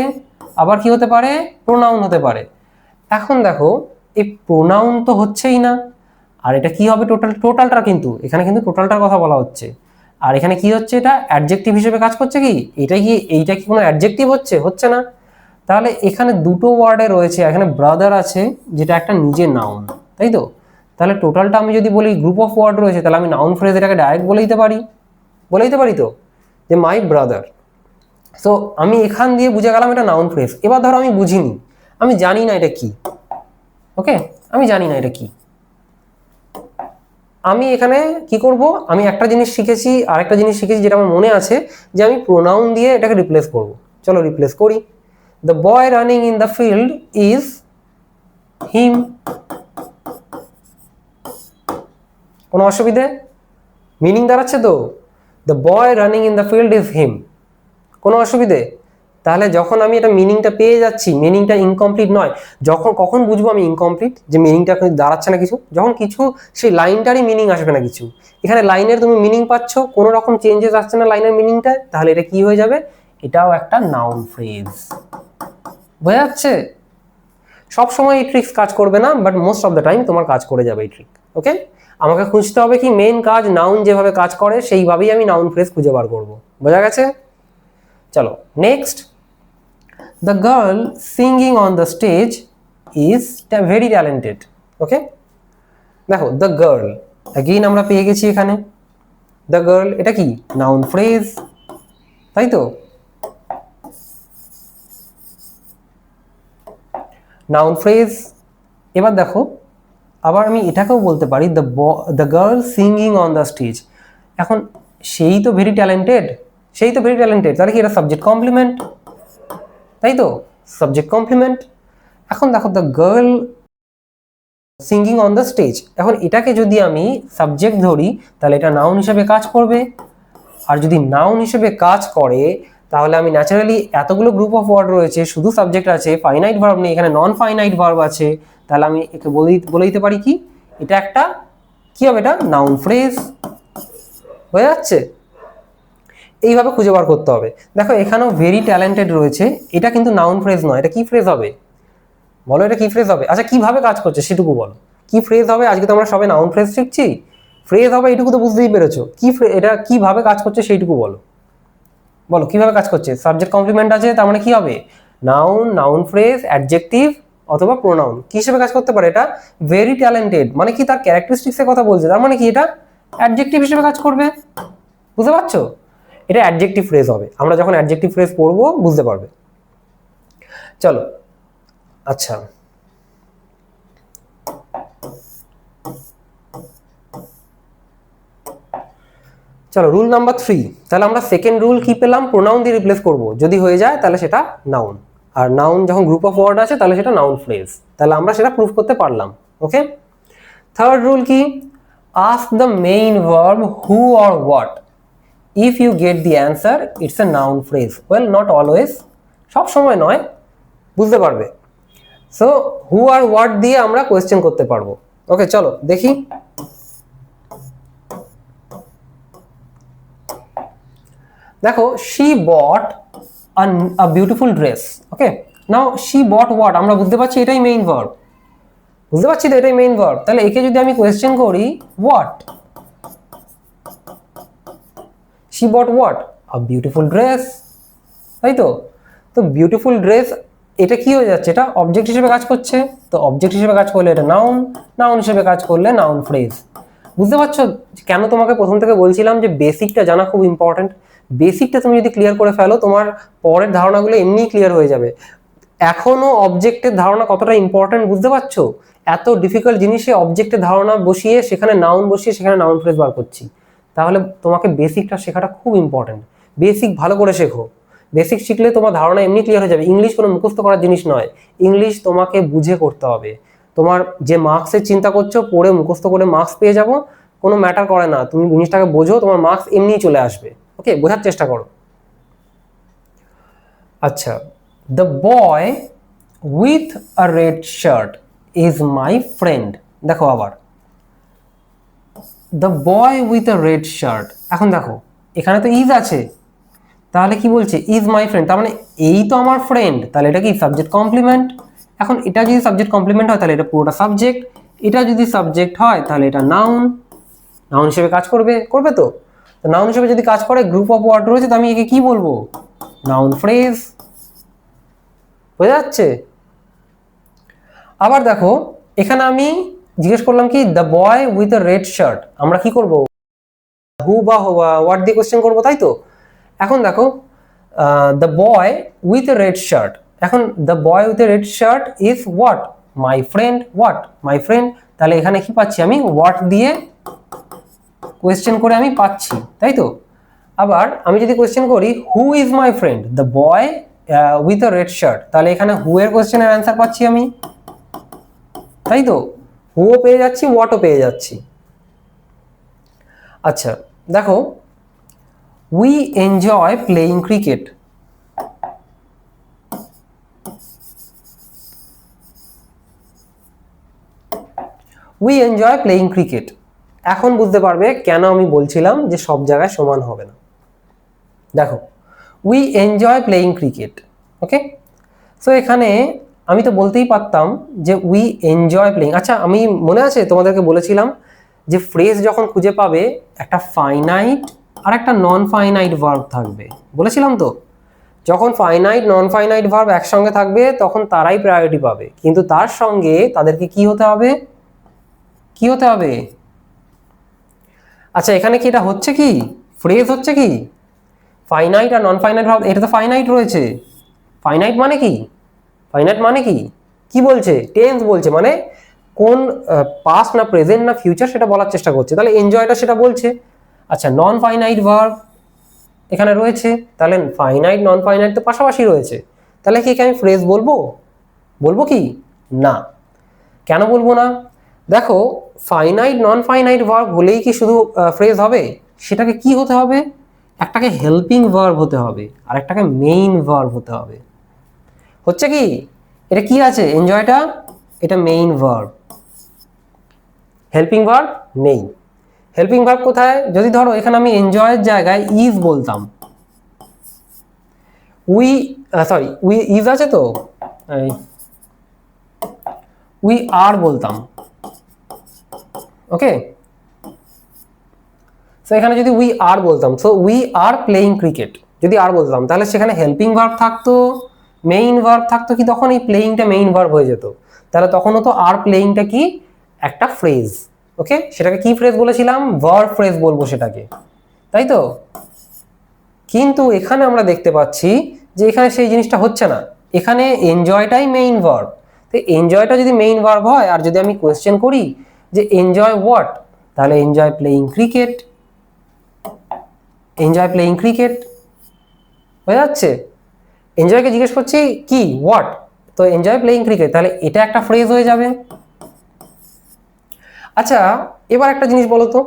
আবার কি হতে পারে? প্রোনাউন হতে পারে। এখন দেখো এই প্রোনাউন তো হচ্ছেই না, আর এটা কি হবে? টোটালটা, কিন্তু এখানে কিন্তু টোটালটার কথা বলা হচ্ছে, আর এখানে কি হচ্ছে? এটা অ্যাডজেক্টিভ হিসেবে কাজ করছে। কি এইটা কি কোনো অ্যাডজেক্টিভ হচ্ছে? হচ্ছে না। তাহলে এখানে দুটো ওয়ার্ডে রয়েছে, এখানে ব্রাদার আছে যেটা একটা নিজে নাউন, তাই তো? তাহলে টোটালটা আমি যদি বলি গ্রুপ অফ ওয়ার্ড রয়েছে, তাহলে আমি নাউন ফ্রেজ এটাকে ডাইরেক্ট বলে দিতে পারি তো, যে মাই ব্রাদার। সো আমি এখান দিয়ে বুঝে গেলাম এটা নাউন ফ্রেজ। এবার ধরো আমি বুঝিনি, আমি জানি না এটা কি, ওকে, আমি জানি না এটা কি, আমি এখানে কি করব? আমি একটা জিনিস শিখেছি, আরেকটা জিনিস শিখেছি যেটা আমার মনে আছে, যে আমি প্রোনাউন দিয়ে এটাকে রিপ্লেস করব। চলো রিপ্লেস করি। The boy running in the field is him, কোনো অসুবিধে? মিনিং দাঁড়াচ্ছে তো, the boy running in the field is him, কোনো অসুবিধে? তাহলে যখন আমি এটা মিনিংটা পেয়ে যাচ্ছি, মিনিংটা ইনকমপ্লিট নয়, কখন বুঝবো আমি ইনকমপ্লিট, যে মিনিংটা দাঁড়াচ্ছে না কিছু? যখন কিছু সেই লাইনটারই মিনিং আসবে না কিছু। এখানে লাইনের তুমি মিনিং পাচ্ছ, কোনো রকম চেঞ্জেস আসছে না লাইনের মিনিংটা, তাহলে এটা কি হয়ে যাবে? এটাও একটা নাউন ফ্রেজ। বোঝা যাচ্ছে? সবসময় এই ট্রিক্স কাজ করবে না, but most of the time তোমার কাজ করে যাবে এই ট্রিক, ওকে। আমাকে খুঁজতে হবে কি মেইন কাজ, নাউন যেভাবে কাজ করে সেইভাবেই আমি নাউন ফ্রেজ খুঁজে বার করবো। বোঝা গেছে? চলো next, the girl singing on the stage is very talented, okay। দেখো the girl, again আমরা পেয়ে গেছি এখানে the girl, এটা কি নাউন ফ্রেজ, তাই তো? Noun phrase. এবার দেখো আবার আমি এটাকেও বলতে পারি the girl singing on the stage, এখন সেই তো ভেরি ট্যালেন্টেড, তাহলে কি এটা সাবজেক্ট কমপ্লিমেন্ট, তাই তো? Subject complement. এখন দেখো the girl singing on the stage, এখন এটাকে যদি আমি সাবজেক্ট ধরি তাহলে এটা নাউন হিসেবে কাজ করবে, আর যদি নাউন হিসেবে কাজ করে তাহলে আমি ন্যাচারালি, এতগুলো গ্রুপ অফ ওয়ার্ড রয়েছে, শুধু সাবজেক্ট আছে, ফাইনাইট ভার্ব নেই, এখানে নন ফাইনাইট ভার্ব আছে, তাহলে আমি একে বলে দিতে পারি কি এটা একটা কি হবে? এটা নাউন ফ্রেজ হয়ে যাচ্ছে। এইভাবে খুঁজে বার করতে হবে। দেখো এখানেও ভেরি ট্যালেন্টেড রয়েছে, এটা কিন্তু নাউন ফ্রেজ নয়, এটা কি ফ্রেজ হবে বলো? এটা কি ফ্রেজ হবে? আচ্ছা কিভাবে কাজ করছে সেটুকু বলো, কি ফ্রেজ হবে? আজকে তো আমরা সবাই নাউন ফ্রেজ শিখছি, ফ্রেজ হবে এইটুকু তো বুঝতেই পেরেছো। এটা কিভাবে কাজ করছে সেইটুকু বলো, বলো কিভাবে কাজ করছে? সাবজেক্ট কমপ্লিমেন্ট আছে, তার মানে কি হবে? নাউন, নাউন ফ্রেজ, অ্যাডজেক্টিভ অথবা প্রোনাউন। কি হিসেবে কাজ করতে পারে? এটা ভেরি ট্যালেন্টেড, মানে কি তার ক্যারেক্টারিস্টিক্স এর কথা বলছে, তার মানে কি এটা অ্যাডজেক্টিভ হিসেবে কাজ করবে, বুঝতে পারছো? এটা অ্যাডজেক্টিভ ফ্রেজ হবে, আমরা যখন অ্যাডজেক্টিভ ফ্রেজ পড়বো বুঝতে পারবে। চলো আচ্ছা, চলো রুল নাম্বার 3, তাহলে আমরা সেকেন্ড রুল কি পেলাম, প্রোনাউন দিয়ে রিপ্লেস করব, যদি হয়ে যায় তাহলে সেটা নাউন, আর নাউন যখন গ্রুপ অফ ওয়ার্ড আছে তাহলে সেটা নাউন ফ্রেজ, তাহলে আমরা সেটা প্রুফ করতে পারলাম। ওকে, থার্ড রুল কি, ask the main verb who or what, if you get the answer it's a noun phrase. Well, not always, সব সময় নয়, বুঝতে পারবে। সো হু আর হোয়াট দিয়ে আমরা কোয়েশ্চেন করতে পারবো। ওকে, চলো দেখি। দেখো, she bought a beautiful dress. Okay, now she bought what, আমরা বুঝতে পারছি এটাই মেইন ভার্ব, বুঝতে পারছি তো এটাই মেইন ভার্ব। তাহলে একে যদি আমি কোয়েশ্চেন করি what, she bought what, a beautiful dress, তাই তো। তো বিউটিফুল ড্রেস, এটা কি হয়ে যাচ্ছে, এটা অবজেক্ট হিসেবে কাজ করছে, তো অবজেক্ট হিসেবে কাজ করলে এটা নাউন, নাউন হিসেবে কাজ করলে নাউন ফ্রেজ। বুঝতে পারছো কেন তোমাকে প্রথম থেকে বলছিলাম যে বেসিকটা জানা খুব ইম্পর্টেন্ট। বেসিকটা তুমি যদি ক্লিয়ার করে ফেলো, তোমার পরের ধারণাগুলো এমনিই ক্লিয়ার হয়ে যাবে। এখনো অবজেক্টের ধারণা কতটা ইম্পর্টেন্ট বুঝতে পারছো, এত ডিফিকাল্ট জিনিসে অবজেক্টের ধারণা বসিয়ে সেখানে নাউন বসিয়ে সেখানে নাউন ফ্রেজ বার করছি। তাহলে তোমাকে বেসিকটা শেখাটা খুব ইম্পর্টেন্ট। বেসিক ভালো করে শেখো, বেসিক শিখলে তোমার ধারণা এমনি ক্লিয়ার হয়ে যাবে। ইংলিশ কোনো মুখস্থ করার জিনিস নয়, ইংলিশ তোমাকে বুঝে করতে হবে। তোমার যে মার্কসের চিন্তা করছো পড়ে মুখস্থ করে মার্কস পেয়ে যাবো, কোনো ম্যাটার করে না, তুমি জিনিসটাকে বোঝো, তোমার মার্কস এমনিই চলে আসবে। ওকে, বোঝার চেষ্টা করো। আচ্ছা, the boy with a red shirt is my friend. দেখো আবার the boy with a red shirt, এখন দেখো এখানে তো ইজ আছে, তাহলে কি বলছে ইজ মাই ফ্রেন্ড, তার মানে এই তো আমার ফ্রেন্ড, তাহলে এটা কি সাবজেক্ট কমপ্লিমেন্ট। এখন এটা যদি সাবজেক্ট কমপ্লিমেন্ট হয় তাহলে এটা পুরোটা সাবজেক্ট, এটা যদি সাবজেক্ট হয় তাহলে এটা নাউন, নাউন হিসেবে কাজ করবে, করবে তো। নাউন হিসেবে যদি কাজ করে, গ্রুপ অফ ওয়ার্ড রয়েছে, তো আমি একে কি বলবো, নাউন ফ্রেজ। বোঝা যাচ্ছে। আবার দেখো এখানে আমি জিজ্ঞেস করলাম কি the boy with a red shirt, আমরা কি করব, হু বা হোয়াট দিয়ে কোশ্চেন করবো, তাই তো। এখন দেখো the boy with a red shirt, এখন the boy with a red shirt is what, my friend, what my friend, তাহলে এখানে কি পাচ্ছি আমি, হোয়াট দিয়ে কোয়েশ্চেন করে আমি পাচ্ছি, তাই তো। আবার আমি যদি কোয়েশ্চেন করি who is my friend, the boy with a red shirt, তাহলে এখানে হু এর কোয়েশ্চেনের অ্যান্সার পাচ্ছি আমি, তাই তো। হুও পেয়ে যাচ্ছি, হোয়াটও পেয়ে যাচ্ছি। আচ্ছা দেখো, we enjoy playing cricket, we enjoy playing cricket. এখন বুঝতে পারবে কেন আমি বলছিলাম যে সব জায়গায় সমান হবে না। দেখো, we enjoy playing cricket, okay. So এখানে আমি তো বলতেই পারতাম যে উই এনজয় প্লেইং। আচ্ছা, আমি মনে আছে তোমাদেরকে বলেছিলাম যে ফ্রেজ যখন খুঁজে পাবে একটা ফাইনাইট আর একটা নন ফাইনাইট ভার্ব থাকবে, বলেছিলাম তো। যখন ফাইনাইট নন ফাইনাইট ভার্ব একসঙ্গে থাকবে তখন তারাই প্রায়োরিটি পাবে, কিন্তু তার সঙ্গে তাদেরকে কি হতে হবে, কি হতে হবে। আচ্ছা, এখানে কি এটা হচ্ছে, কি ফ্রেজ হচ্ছে কি, ফাইনাইট আর নন ফাইনাইট ভার্ব, এটা তো ফাইনাইট রয়েছে। ফাইনাইট মানে কি, ফাইনাইট মানে কি, কি বলছে, টেন্স বলছে, মানে কোন পাস্ট না প্রেজেন্ট না ফিউচার সেটা বলার চেষ্টা করছে, তাহলে এনজয়টা সেটা বলছে। আচ্ছা, নন ফাইনাইট ভার্ব এখানে রয়েছে, তাহলে ফাইনাইট নন ফাইনাইট তো পাশাপাশি রয়েছে, তাহলে কি আমি ফ্রেজ বলবো, বলবো কি না। কেন বলবো না, দেখো ফাইনাইট নন ফাইনাইট ভার্ব হলেই কি শুধু ফ্রেজ হবে, সেটাকে কি হতে হবে, একটাকে হেল্পিং ভার্ব হতে হবে আর একটাকে মেইন ভার্ব হতে হবে। হচ্ছে কি, এটা কি আছে এনজয়টা, এটা মেইন ভার্ব, হেল্পিং ভার্ব নেই। হেল্পিং ভার্ব কোথায়, যদি ধরো এখানে আমি এনজয়ের জায়গায় ইজ বলতাম, উই সরি উই ইজ আছে তো, উই আর বলতাম, ওকে। সো এখানে যদি উই আর বলতাম, so we are playing cricket যদি আর বলতাম, তাহলে সেখানে হেল্পিং ভার্ব থাকতো, মেইন ভার্ব থাকতো, কি তখন এই প্লেইংটা মেইন ভার্ব হয়ে যেত, তাহলে তখনও তো আর প্লেইংটা কি একটা ফ্রেজ, ওকে। সেটাকে কি ফ্রেজ বলেছিলাম, ভার্ব ফ্রেজ বলবো সেটাকে, তাই তো। কিন্তু এখানে আমরা দেখতে পাচ্ছি যে এখানে সেই জিনিসটা হচ্ছে না, এখানে এনজয়টাই মেইন ভার্ব। তো এনজয়টা যদি মেইন ভার্ব হয় আর যদি আমি কোয়েশ্চেন করি যে এনজয় হোয়াট, তাহলে enjoy playing cricket, enjoy playing cricket, হয়ে যাচ্ছে। এনজয়কে জিজ্ঞেস করছি কি, হোয়াট, তো এনজয় প্লেইং ক্রিকেট, তাহলে এটা একটা ফ্রেজ হয়ে যাবে। আচ্ছা, এবার একটা জিনিস বলো তো,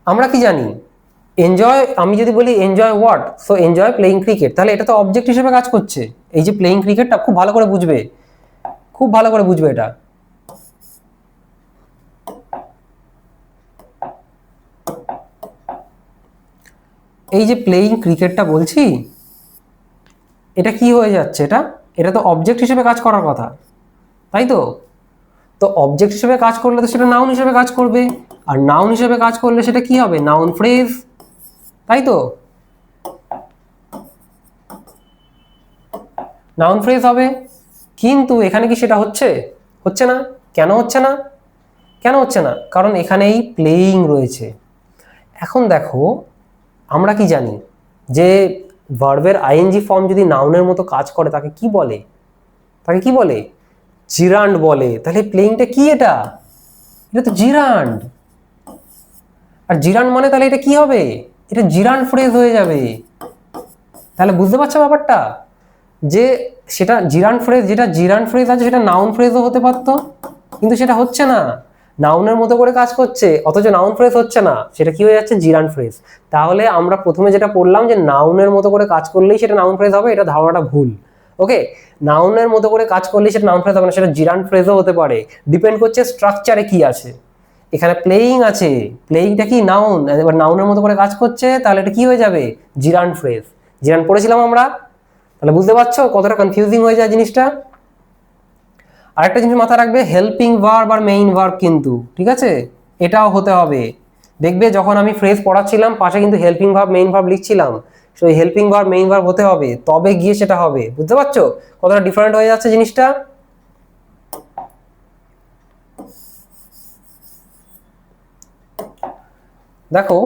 আমরা কি জানি এনজয়, আমি যদি বলি enjoy what, so enjoy playing cricket, তাহলে এটা তো অবজেক্ট হিসেবে কাজ করছে। এই যে প্লেইং ক্রিকেটটা খুব ভালো করে বুঝবে, খুব ভালো করে বুঝবে এটা। এই যে প্লেইং ক্রিকেটটা বলছি, এটা কি হয়ে যাচ্ছে, এটা এটা তো অবজেক্ট হিসেবে কাজ করার কথা, তাই তো? তো অবজেক্ট হিসেবে কাজ করলে তো সেটা নাউন হিসেবে কাজ করবে, আর নাউন হিসেবে কাজ করলে সেটা কি হবে, নাউন ফ্রেজ, তাই তো? নাউন ফ্রেজ হবে। কিন্তু এখানে কি সেটা হচ্ছে? হচ্ছে না। কেন হচ্ছে না? কেন হচ্ছে না? কারণ এখানেই প্লেইং রয়েছে। এখন দেখো, আমরা কি জানি যে ভার্বের আইএনজি ফর্ম যদি নাউনের মতো কাজ করে তাকে কি বলে? তাকে কি বলে? জিরান্ড বলে। তাহলে প্লেইংটা কি? এটা এটা তো জিরান্ড। আর জিরান্ড মানে তাহলে এটা কি হবে? এটা জিরান্ড ফ্রেজ হয়ে যাবে। তাহলে বুঝতে পারছো ব্যাপারটা, যে সেটা জিরান্ড ফ্রেজ, যেটা জিরান্ড ফ্রেজ আছে সেটা নাউন ফ্রেজও হতে পারতো, কিন্তু সেটা হচ্ছে না, নাউনের মতো করে কাজ করছে, অথচ নাউন ফ্রেজ হচ্ছে না, সেটা কি হয়ে যাচ্ছে, জিরান্ড ফ্রেজ। তাহলে আমরা প্রথমে যেটা পড়লাম যে নাউনের মতো করে কাজ করলেই সেটা নাউন ফ্রেজ হবে, এটা ধারণাটা ভুল। ওকে, নাউনের মতো করে কাজ করলেই সেটা নাউন ফ্রেজ হবে না, সেটা জিরান্ড ফ্রেজও হতে পারে, ডিপেন্ড করছে স্ট্রাকচারে কি আছে। এখানে প্লেইং আছে, প্লেইংটা কি নাউন, এবার নাউনের মতো করে কাজ করছে, তাহলে এটা কি হয়ে যাবে, জিরান্ড ফ্রেজ। জিরান্ড পড়েছিলাম আমরা, তাহলে বুঝতে পারছো কতটা কনফিউজিং হয়ে যায় জিনিসটা। আরেকটা জিনিস মাথায় রাখবে, হেল্পিং ভার্ব আর মেইন ভার্ব কিন্তু, ঠিক আছে, এটাও হতে হবে। দেখবে যখন আমি ফ্রেজ পড়াচ্ছিলাম পাশে কিন্তু হেল্পিং ভার্ব মেইন ভার্ব লিখছিলাম, সেই হেল্পিং ভার্ব মেইন ভার্ব হতে হবে, তবে গিয়ে সেটা হবে। বুঝতে পারছো কতটা ডিফারেন্ট হয়ে যাচ্ছে জিনিসটা? দেখো,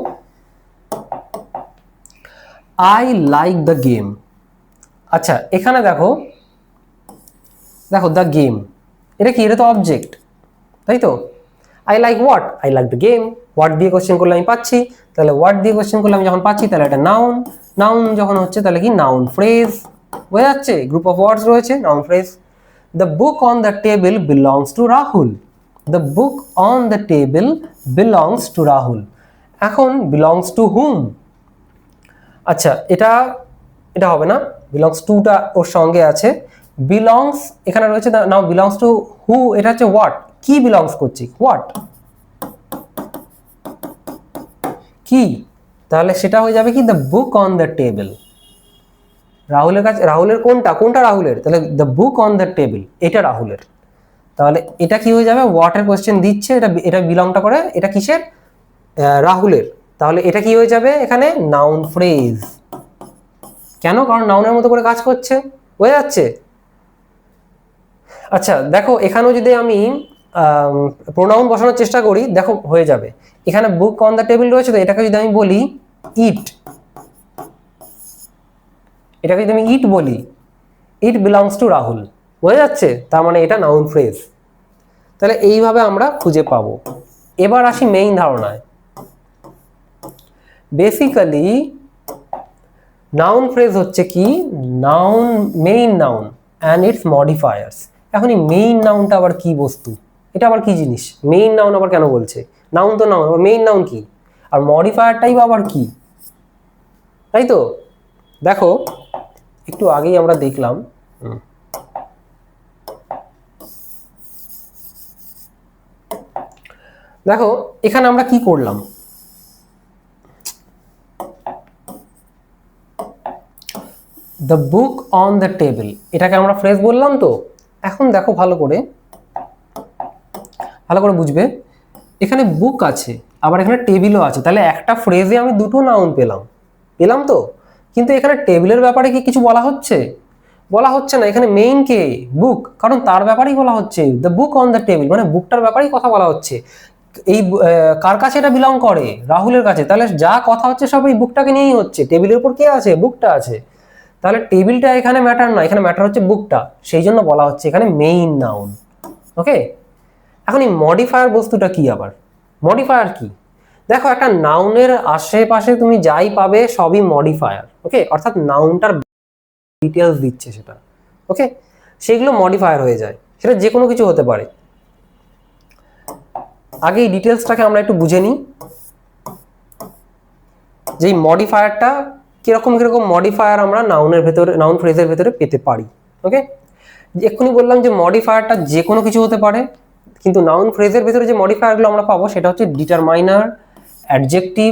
আই লাইক দ্য গেম। আচ্ছা, এখানে দেখো, দেখো দ্য গেম, এটা কি, এটা তো অবজেক্ট, তাই তো? I like what, I like the game, what দিয়ে কোশ্চেন করলে আমি পাচ্ছি, তাহলে হোয়াট দিয়ে কোশ্চেন করলে আমি যখন পাচ্ছি তাহলে এটা নাউন, নাউন যখন হচ্ছে তাহলে কি, নাউন ফ্রেজ হয়ে যাচ্ছে, গ্রুপ অফ ওয়ার্ডস রয়েছে, noun phrase. The book on the table belongs to Rahul, the book on the table belongs to Rahul. এখন বিলংস টু হুম, আচ্ছা এটা এটা হবে না, বিলংস টুটা ওর সঙ্গে আছে, বিলংস এখানে রয়েছে, নাও বিলংস টু হু, এটা হচ্ছে হোয়াট, কি বিলংস করছি, হোয়াট, কি, তাহলে সেটা হয়ে যাবে কি, the book on the table. রাহুলের কাছে, রাহুলের কোনটা, কোনটা রাহুলের, তাহলে the book on the table এটা রাহুলের। তাহলে এটা কি হয়ে যাবে, হোয়াটের কোশ্চেন দিচ্ছে, এটা এটা বিলংটা করে, এটা কিসের, রাহুলের, তাহলে এটা কি হয়ে যাবে এখানে, নাউন ফ্রেজ। কেন? কারণ নাউনের মতো করে কাজ করছে, হয়ে যাচ্ছে। আচ্ছা দেখো, এখানেও যদি আমি প্রোনাউন বসানোর চেষ্টা করি, দেখো হয়ে যাবে। এখানে বুক অন দ্য টেবিল রয়েছে, তো এটাকে যদি আমি বলি ইট, এটাকে যদি আমি ইট বলি, ইট বিলংস টু রাহুল, হয়ে যাচ্ছে, তার মানে এটা নাউন ফ্রেজ। তাহলে এইভাবে আমরা খুঁজে পাবো। এবার আসি মেইন ধারণায়। বেসিক্যালি নাউন ফ্রেজ হচ্ছে কি, noun, main noun and it's modifiers. এখন এই মেইন নাউনটা আবার কি বস্তু, এটা আবার কি জিনিস, মেইন নাউন আবার কেন বলছে, নাউন তো নাউন, আবার মেইন নাউন কি, আর মডিফায়ারটাই বা আবার কি, তাই তো? দেখো, একটু আগেই আমরা দেখলাম, দেখো এখানে আমরা কি করলাম, the book on the table, এটাকে আমরা ফ্রেজ বললাম তো। এখন দেখো ভালো করে, ভালো করে বুঝবে, এখানে বুক আছে, আবার এখানে টেবিলও আছে, তাহলে একটা ফ্রেজে আমি দুটো নাউন পেলাম, পেলাম তো। কিন্তু এখানে টেবিলের ব্যাপারে কি কিছু বলা হচ্ছে? বলা হচ্ছে না। এখানে মেইন কে, বুক, কারণ তার ব্যাপারেই বলা হচ্ছে, the book on the table, মানে বুকটার ব্যাপারেই কথা বলা হচ্ছে। এই কার কাছে এটা বিলং করে, রাহুলের কাছে, তাহলে যা কথা হচ্ছে সব এই বুকটাকে নিয়েই হচ্ছে। টেবিলের উপর কে আছে, বুকটা আছে, তাহলে টেবিলটা এখানে ম্যাটার না, এখানে ম্যাটার হচ্ছে বুকটা, সেই জন্য বলা হচ্ছে এখানে মেইন নাউন। ওকে, এখন এই মডিফায়ার বস্তুটা কি আবার, মডিফায়ার কি, দেখো একটা নাউনের আশেপাশে তুমি যাই পাবে সবই মডিফায়ার, ওকে, অর্থাৎ নাউনটার ডিটেলস দিচ্ছে সেটা, ওকে, সেগুলো মডিফায়ার হয়ে যায়, সেটা যে কোনো কিছু হতে পারে। আগে এই ডিটেলসটাকে আমরা একটু বুঝে নিই, যে এই মডিফায়ারটা কিরকম কিরকম মডিফায়ার আমরা নাউনের ভেতরে, নাউন ফ্রেজের ভেতরে পেতে পারি, ওকে। এক্ষুনি বললাম যে মডিফায়ারটা যে কোনো কিছু হতে পারে, কিন্তু নাউন ফ্রেজের ভেতরে যে মডিফায়ারগুলো আমরা পাবো সেটা হচ্ছে ডিটারমাইনার, অ্যাডজেক্টিভ,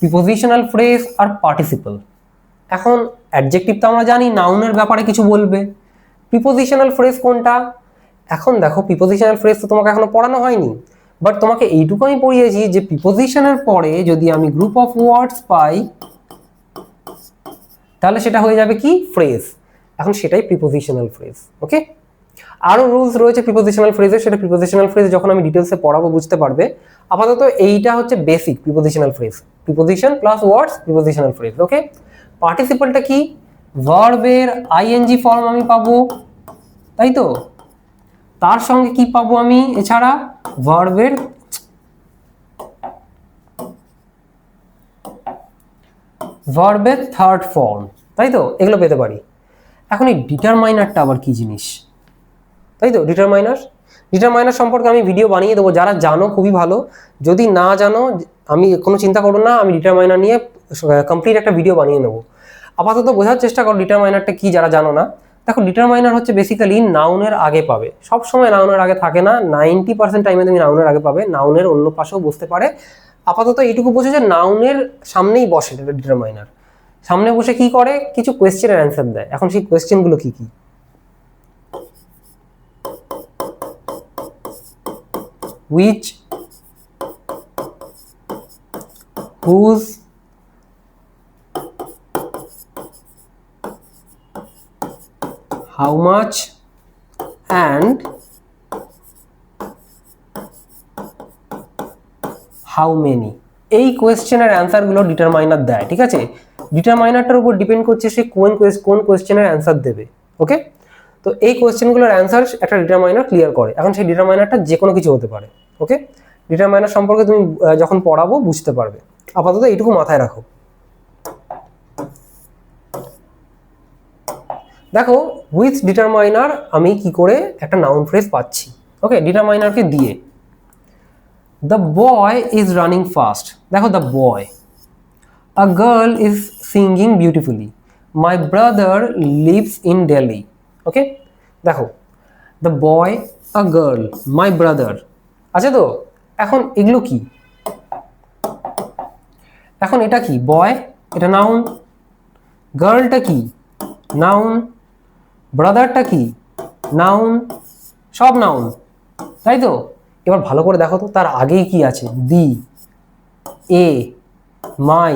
প্রিপোজিশনাল ফ্রেজ আর পার্টিসিপল। এখন অ্যাডজেক্টিভ তো আমরা জানি নাউনের ব্যাপারে কিছু বলবে, প্রিপোজিশনাল ফ্রেজ কোনটা? এখন দেখো প্রিপোজিশনাল ফ্রেজ তো তোমাকে এখনো পড়ানো হয়নি, বাট তোমাকে এইটুকু আমি পড়িয়েছি যে প্রিপোজিশনের পরে যদি আমি গ্রুপ অফ ওয়ার্ডস পাই তাহলে সেটা হয়ে যাবে কি? ফ্রেজ। এখন সেটাই প্রিপোজিশনাল ফ্রেজ, ওকে। আরো রুলস রয়েছে প্রিপোজিশনাল ফ্রেজের, সেটা প্রিপোজিশনাল ফ্রেজ যখন আমি ডিটেলসে পড়াবো বুঝতে পারবে। আপাতত এইটা হচ্ছে basic prepositional phrase, preposition plus words prepositional phrase, okay. পার্টিসিপলটা কি? ভার্বের আইএনজি ফর্ম আমি পাবো, তাই তো, তার সঙ্গে কি পাবো আমি এছাড়া? ভার্বের থার্ড ফর্ম, তাই তো, এগুলো পেতে পারি। এখন এই ডিটারমাইনারটা আবার কি জিনিস, তাই তো? ডিটারমাইনার সম্পর্কে আমি ভিডিও বানিয়ে দেবো, যারা জানো খুবই ভালো, যদি না জানো আমি কোনো চিন্তা করো না, আমি ডিটারমাইনার নিয়ে কমপ্লিট একটা ভিডিও বানিয়ে নেবো। আপাতত বোঝার চেষ্টা করো ডিটারমাইনারটা কি, যারা জানো না। দেখো ডিটারমাইনার হচ্ছে বেসিক্যালি নাউনের আগে পাবে, সব সময় নাউনের আগে থাকে না, 90% টাইমে তুমি নাউনের আগে পাবে, নাউনের অন্য পাশেও বসতে পারে। আপাতত এইটুকু বোঝো যে নাউনের সামনেই বসে ডিটারমাইনার, সামনে বসে কি করে? কিছু কোয়েশ্চেনের অ্যান্সার দেয়। এখন সেই কোয়েশ্চেনগুলো কি কি? which, whose, how much and how many, এই কোয়েশ্চেনের অ্যান্সারগুলো ডিটারমাইনার দেয়, ঠিক আছে। ডিটারমাইনারটার উপর ডিপেন্ড করছে সে কোন কোয়েশ্চেনের অ্যান্সার দেবে, ওকে। তো এই কোয়েশ্চেনগুলোর অ্যান্সার একটা ডিটারমাইনার ক্লিয়ার করে। এখন সেই ডিটারমাইনারটা যে কোনো কিছু হতে পারে, ওকে। ডিটারমাইনার সম্পর্কে তুমি যখন পড়াবো বুঝতে পারবে, আপাতত এইটুকু মাথায় রাখো। দেখো উইথ ডিটারমাইনার আমি কি করে একটা নাউন ফ্রেজ পাচ্ছি, ওকে, ডিটারমাইনারকে দিয়ে। The boy is running fast, দেখো the boy, a girl is singing beautifully, my brother lives in Delhi, okay. দেখো the boy, a girl, my brother, আছে তো। এখন এগুলো কি? এখন এটা কি? বয়, এটা নাউন, গার্লটা কি? নাউন, ব্রাদারটা কি? নাউন, সব নাউন, তাই তো। এবার ভালো করে দেখো তো তার আগেই কি আছে? দি, এ, মাই,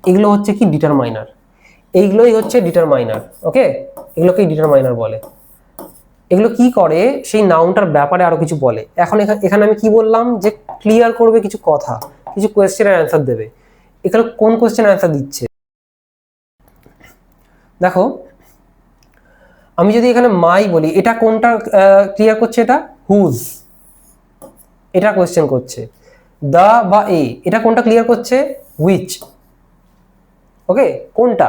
এগুলো হচ্ছে কি? ডিটারমাইনার। এইগুলোই হচ্ছে ডিটারমাইনার, ওকে, এগুলোকেই ডিটারমাইনার বলে। এগুলো কি করে? সেই নাউনটার ব্যাপারে আরো কিছু বলে। এখন এখানে আমি কি বললাম? যে ক্লিয়ার করবে কিছু কথা, কিছু কোয়েশ্চেনের অ্যান্সার দেবে। এখানে কোন কোয়েশ্চেনের অ্যান্সার দিচ্ছে? দেখো আমি যদি এখানে মাই বলি, এটা কোনটা ক্লিয়ার করছে? এটা হুজ, এটা কোয়েশ্চেন করছে। দা বা এ, এটা কোনটা ক্লিয়ার করছে? হুইচ, ওকে। কোনটা?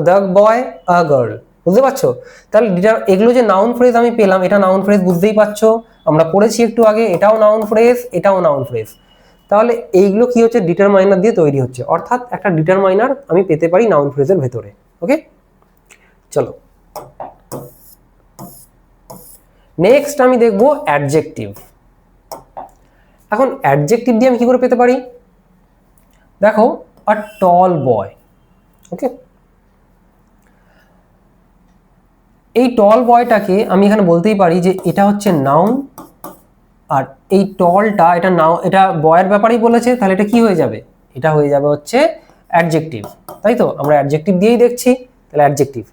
দ্য বয়, আ গার্ল, বুঝতে পারছো? তাহলে এগুলো যে নাউন ফ্রেজ আমি পেলাম, এটা নাউন ফ্রেজ বুঝতেই পারছো, আমরা পড়েছি একটু আগে, এটাও নাউন ফ্রেজ, এটাও নাউন ফ্রেজ। তাহলে এইগুলো কি হচ্ছে? ডিটারমাইনার দিয়ে তৈরি হচ্ছে, অর্থাৎ একটা ডিটারমাইনার আমি পেতে পারি নাউন ফ্রেজের ভেতরে, ওকে। চলো নেক্সট আমি দেখবো অ্যাডজেক্টিভ। এখন অ্যাডজেক্টিভ দিয়ে আমি কি করে পেতে পারি? দেখো আ টল বয়, ওকে। এই টল বয়টাকে আমি এখানে বলতেই পারি যে এটা হচ্ছে নাউন, আর এই টলটা এটা এটা বয়ের ব্যাপারেই বলেছে, তাহলে এটা কি হয়ে যাবে? এটা হয়ে যাবে হচ্ছে অ্যাডজেক্টিভ, তাই তো। আমরা অ্যাডজেক্টিভ দিয়েই দেখছি, তাহলে অ্যাডজেক্টিভ।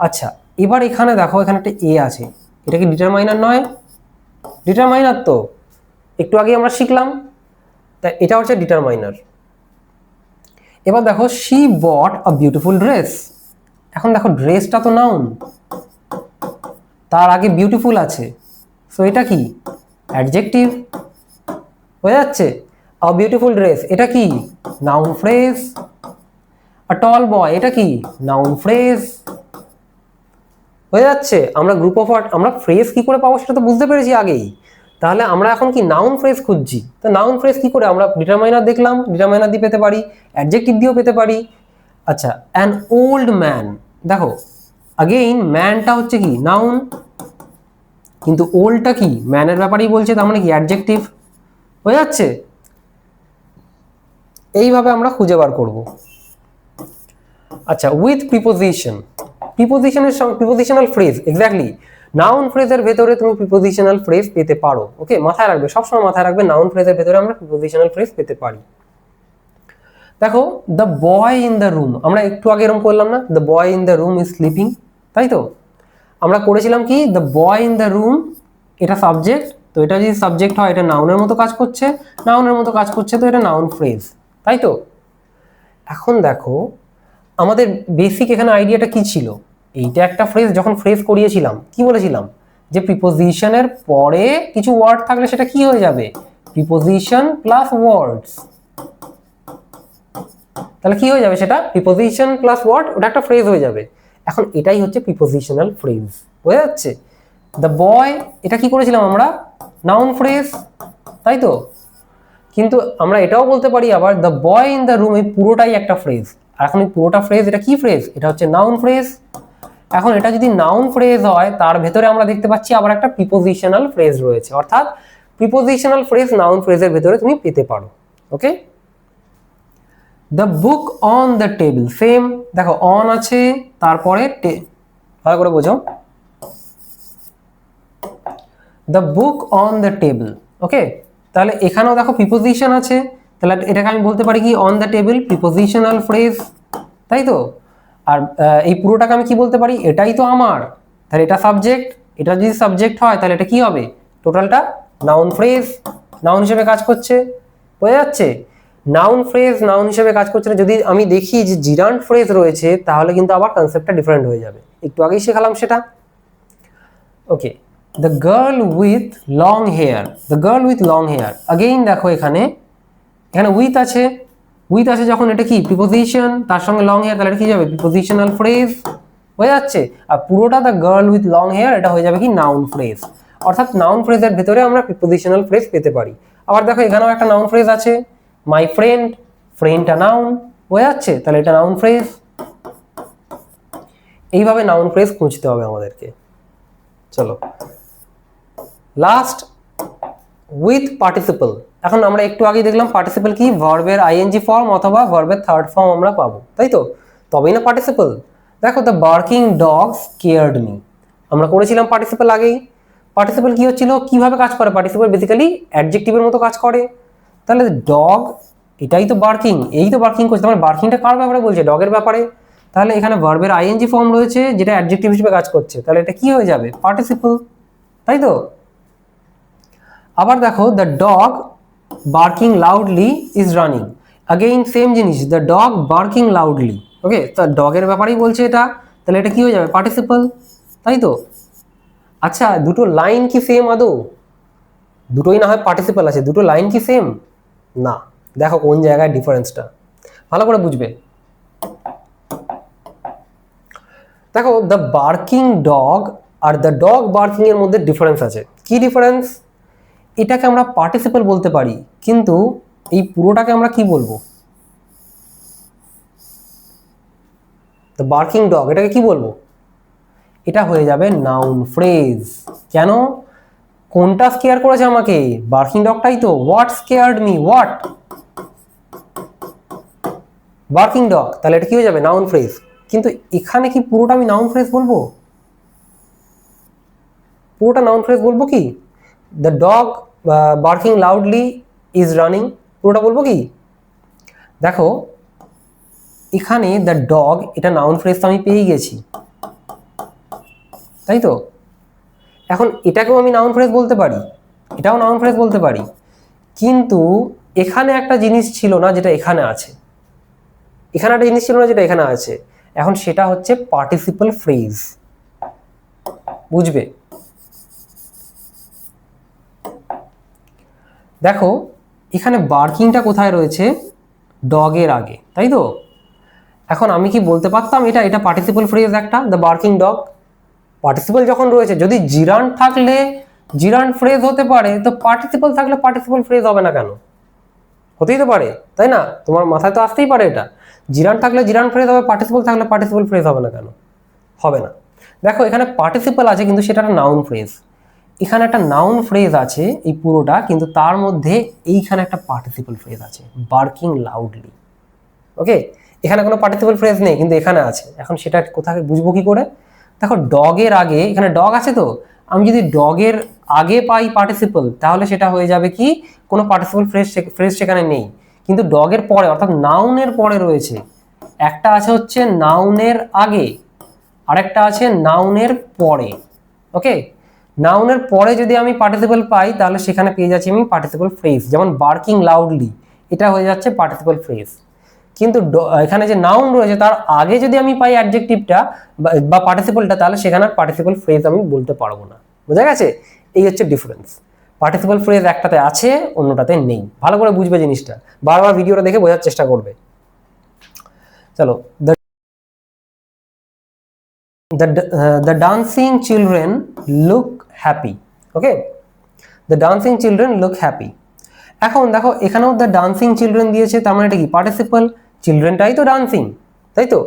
আচ্ছা এবার এখানে দেখো, এখানে একটা এ আছে, এটা কি ডিটারমাইনার নয়? ডিটারমাইনার তো, একটু আগে আমরা শিখলাম, তাই এটা হচ্ছে ডিটারমাইনার। এবার দেখো she bought a beautiful dress, এখন দেখো ড্রেসটা তো নাউন, তার আগে বিউটিফুল আছে, সো এটা কি? অ্যাডজেক্টিভ হয়ে যাচ্ছে। আ বিউটিফুল ড্রেস এটা কি নাউন ফ্রেজ। আ টল বয় এটা কি নাউন ফ্রেজ। হয়ে যাচ্ছে। আমরা গ্রুপ অফ ওয়ার্ড আমরা ফ্রেজ কি করে পাবো সেটা তো বুঝতে পেরেছি আগেই। তাহলে আমরা এখন কি নাউন ফ্রেজ খুঁজছি। তো নাউন ফ্রেজ কি করে আমরা ডিটারমাইনার দেখলাম, ডিটারমাইনার দিয়ে পেতে পারি, অ্যাডজেক্টিভ দিয়েও পেতে পারি। আচ্ছা অ্যান ওল্ড ম্যান, দেখো अगेन ম্যানটা হচ্ছে কি নাউন, কিন্তু ওল্ডটা কি ম্যানের ব্যাপারেই বলছে, তার মানে কি অ্যাডজেক্টিভ। হয়ে যাচ্ছে। এইভাবে আমরা খুঁজে বার করব। আচ্ছা উইথ প্রিপোজিশন, প্রিপোজিশনের সঙ্গে প্রিপোজিশনাল ফ্রেজ, এক্স্যাক্টলি নাউন ফ্রেজের ভেতরে তুমি প্রিপোজিশনাল ফ্রেজ পেতে পারো। ওকে মাথায় রাখবে, সবসময় মাথায় রাখবে নাউন ফ্রেজের ভেতরে আমরা প্রিপোজিশনাল ফ্রেজ পেতে পারি। দেখো the boy in the room, আমরা একটু আগে এরকম করলাম না, the boy in the room is sleeping, তাই তো আমরা করেছিলাম কি the boy in the room, এটা সাবজেক্ট, তো এটা যদি সাবজেক্ট হয় এটা নাউনের মতো কাজ করছে, নাউনের মতো কাজ করছে, তো এটা নাউন ফ্রেজ, তাই তো। এখন দেখো আমাদের বেসিক এখানে আইডিয়াটা কি ছিল, এইটা একটা ফ্রেজ, যখন ফ্রেজ করিয়েছিলাম কি বলেছিলাম যে প্রিপোজিশনের পরে কিছু ওয়ার্ড থাকলে সেটা কি হয়ে যাবে প্রিপোজিশন প্লাস ওয়ার্ডস, তাহলে কি হয়ে যাবে সেটা প্রিপোজিশন প্লাস ওয়ার্ড, ওটা একটা ফ্রেজ হয়ে যাবে। এখন এটাই হচ্ছে প্রিপোজিশনাল ফ্রেজ, হয়ে যাচ্ছে। দ্য বয় এটা কি করেছিলাম আমরা নাউন ফ্রেজ, তাই তো, কিন্তু আমরা এটাও বলতে পারি আবার the boy in the room, এই পুরোটাই একটা ফ্রেজ। এখন এই পুরোটা ফ্রেজ এটা কি ফ্রেজ, এটা হচ্ছে নাউন ফ্রেজ। এখন এটা যদি নাউন ফ্রেজ হয় তার ভেতরে আমরা দেখতে পাচ্ছি আবার একটা প্রিপোজিশনাল ফ্রেজ রয়েছে, অর্থাৎ প্রিপোজিশনাল ফ্রেজ নাউন ফ্রেজের ভেতরে তুমি পেতে পারো। Okay the book on the table, same দেখো অন আছে তারপরে ভালো করে বোঝো, the book on the table. Okay তাহলে এখানেও দেখো প্রিপোজিশন আছে, তাহলে এটাকে আমি বলতে পারি কি on the table prepositional phrase, তাই তো। আর এই পুরোটাকে আমি কি বলতে পারি এটাই তো আমার, তাহলে এটা সাবজেক্ট, এটা যদি সাবজেক্ট হয় তাহলে এটা কি হবে টোটালটা নাউন ফ্রেজ, নাউন হিসেবে কাজ করছে। বোঝা যাচ্ছে নাউন ফ্রেজ নাউন হিসেবে কাজ করছে না। যদি আমি দেখি যে জিরান্ট ফ্রেজ রয়েছে তাহলে কিন্তু আবার কনসেপ্টটা ডিফারেন্ট হয়ে যাবে, একটু আগেই শেখালাম সেটা। Okay the girl with long hair, the girl with long hair, again দেখো এখানে এখানে উইথ আছে, উইথ আছে যখন এটা কি প্রিপোজিশন, তার সঙ্গে লং হেয়ার, তাহলে এটা কি যাবে প্রিপোজিশনাল ফ্রেজ, হয়ে যাচ্ছে। আর পুরোটা the girl with long hair এটা হয়ে যাবে কি নাউন ফ্রেজ, অর্থাৎ নাউন ফ্রেজের ভেতরে আমরা প্রিপোজিশনাল ফ্রেজ পেতে পারি। আবার দেখো এখানেও একটা নাউন ফ্রেজ আছে মাই ফ্রেন্ড, ফ্রেন্ডটা নাউন, হয়ে যাচ্ছে, তাহলে এটা নাউন ফ্রেজ। এইভাবে নাউন ফ্রেজ খুঁজতে হবে আমাদেরকে। চলো লাস্ট উইথ পার্টিসিপল, এখন আমরা একটু আগে দেখলাম পার্টিসিপল কি ভার্বের আইএনজি ফর্ম অথবা ভার্বের থার্ড ফর্ম আমরা পাবো, তাই তো, তবেই না পার্টিসিপল। দেখো the barking dog scared me, আমরা করেছিলাম পার্টিসিপল আগেই। পার্টিসিপল কি হচ্ছিল, কিভাবে কাজ করে পার্টিসিপল, বেসিক্যালি অ্যাডজেক্টিভের মতো কাজ করে। তাহলে ডগ এটাই তো বার্কিং, এই তো বার্কিং করছে, মানে বার্কিংটা কার ব্যাপারে বলছে ডগের ব্যাপারে, তাহলে এখানে ভার্বের আইএনজি ফর্ম রয়েছে যেটা অ্যাডজেক্টিভ হিসেবে কাজ করছে, তাহলে এটা কি হয়ে যাবে পার্টিসিপল, তাই তো। আবার দেখো the dog barking loudly is running, again same জিনিস দ্য ডগ বার্কিং লাউডলি, ওকে তো ডগের ব্যাপারেই বলছে এটা, তাহলে এটা কি হয়ে যাবে পার্টিসিপল, তাই তো। আচ্ছা দুটো লাইন কি সেম আদৌ, দুটোই না হয় পার্টিসিপল আছে, দুটো লাইন কি সেম না, দেখো কোন জায়গায় ডিফারেন্সটা ভালো করে বুঝবে। দেখো the barking dog are the dog barking এর মধ্যে ডিফারেন্স আছে, কি ডিফারেন্স, এটাকে আমরা পার্টিসিপল বলতে পারি কিন্তু এই পুরোটাকে আমরা কি বলবো দ্য বার্কিং ডগ, এটাকে কি বলবো, এটা হয়ে যাবে নাউন ফ্রেজ। কেন, কোনটা স্কেয়ার করেছে আমাকে বার্কিং ডগটাই তো, what scared me, what barking dog, তাহলে এটা কি হয়ে যাবে নাউন ফ্রেজ। কিন্তু এখানে কি পুরোটা আমি নাউন ফ্রেজ বলবো, পুরোটা নাউন ফ্রেজ বলবো কি the dog barking loudly is running, পুরোটা বলবো কি, দেখো এখানে দ্য ডগ এটা নাউন ফ্রেজ তো আমি পেয়ে গেছি, তাই তো। এখন এটাকেও আমি নাউন ফ্রেজ বলতে পারি, এটাও নাউন ফ্রেজ বলতে পারি, কিন্তু এখানে একটা জিনিস ছিল না যেটা এখানে আছে, এখানে একটা জিনিস ছিল না যেটা এখানে আছে, এখন সেটা হচ্ছে পার্টিসিপল ফ্রেজ, বুঝবে। দেখো এখানে বার্কিংটা কোথায় রয়েছে, ডগের আগে, তাই তো? এখন আমি কি বলতে পারতাম এটা এটা পার্টিসিপল ফ্রেজ একটা, দ্য বার্কিং ডগ। পার্টিসিপল যখন রয়েছে, যদি জিরান্ড থাকলে জিরান্ড ফ্রেজ হতে পারে, তো পার্টিসিপল থাকলে পার্টিসিপল ফ্রেজ হবে না কেন? হতেই তো পারে, তাই না? তোমার মাথায় তো আসতেই পারে এটা, জিরান্ড থাকলে জিরান্ড ফ্রেজ হবে, পার্টিসিপল থাকলে পার্টিসিপল ফ্রেজ হবে না কেন? হবে না। দেখো এখানে পার্টিসিপল আছে কিন্তু সেটা একটা নাউন ফ্রেজ, এখানে একটা নাউন ফ্রেজ আছে এই পুরোটা, কিন্তু তার মধ্যে এইখানে একটা পার্টিসিপল ফ্রেজ আছে, বার্কিং লাউডলি। ওকে, এখানে কোনো পার্টিসিপল ফ্রেজ নেই কিন্তু এখানে আছে। এখন সেটা কোথায় বুঝবো কি করে? দেখো ডগের আগে, এখানে ডগ আছে তো, আমি যদি ডগের আগে পাই পার্টিসিপল, তাহলে সেটা হয়ে যাবে কি, কোনো পার্টিসিপল ফ্রেজ সেখানে নেই, কিন্তু ডগের পরে অর্থাৎ নাউনের পরে রয়েছে। একটা আছে হচ্ছে নাউনের আগে, আরেকটা আছে নাউনের পরে। ওকে, নাউনের পরে যদি আমি পার্টিসিপল পাই তাহলে সেখানে পেয়ে যাচ্ছি আমি পার্টিসিপল ফ্রেজ, যেমন বার্কিং লাউডলি, এটা হয়ে যাচ্ছে পার্টিসিপল ফ্রেজ। কিন্তু এখানে যে নাউন রয়েছে তার আগে যদি আমি পাই অ্যাডজেক্টিভটা বা পার্টিসিপলটা, তাহলে সেখানে পার্টিসিপল ফ্রেজ আমি বলতে পারবো না। বোঝা গেছে? এই হচ্ছে ডিফারেন্স, পার্টিসিপল ফ্রেজ একটাতে আছে অন্যটাতে নেই। ভালো করে বুঝবে জিনিসটা, বারবার ভিডিওটা দেখে বোঝার চেষ্টা করবে। চলো, the dancing children look happy. Okay, the dancing children look happy. এখন দেখো এখানেও দ্য ডান্সিং চিলড্রেন দিয়েছে, তার মানে এটা কি পার্টিসিপল, চিলড্রেনটাই তো ডান্সিং, তাই তো?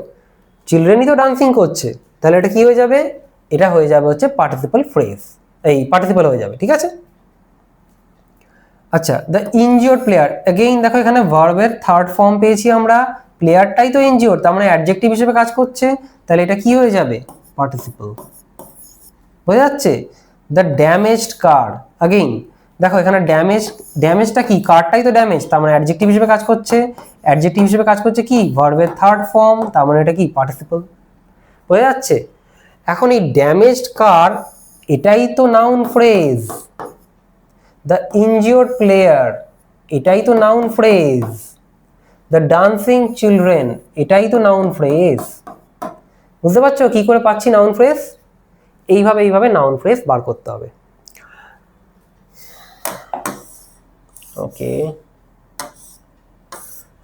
চিলড্রেনই তো ডান্সিং করছে, তাহলে এটা কি হয়ে যাবে, এটা হয়ে যাবে হচ্ছে পার্টিসিপল ফ্রেজ, এই পার্টিসিপল হয়ে যাবে। ঠিক আছে, আচ্ছা, দ্য ইনজিওর্ড প্লেয়ার, এগেইন দেখো এখানে ভার্বের থার্ড ফর্ম পেয়েছি আমরা, প্লেয়ারটাই তো ইনজিওর্ড, তার মানে অ্যাডজেক্টিভ হিসেবে কাজ করছে, তাহলে এটা কি হয়ে যাবে, পার্টিসিপল। বোঝা যাচ্ছে? দ্য ড্যামেজড কার, अगेन দেখো এখানে ড্যামেজটা কি, কারটাই তো ড্যামেজ, তার মানে অ্যাডজেক্টিভ হিসেবে কাজ করছে, অ্যাডজেক্টিভ হিসেবে কাজ করছে কি, ভার্বের থার্ড ফর্ম, তার মানে এটা কি, পার্টিসিপল। বোঝা যাচ্ছে? এখন এই ড্যামেজড কার এটাই তো noun phrase, the injured player এটাই তো noun phrase, the dancing children এটাই তো নাউন ফ্রেজ। বুঝতে পারছো কি করে পাচ্ছি নাউন ফ্রেজ? এইভাবে নাউন ফ্রেজ বার করতে হবে। ওকে,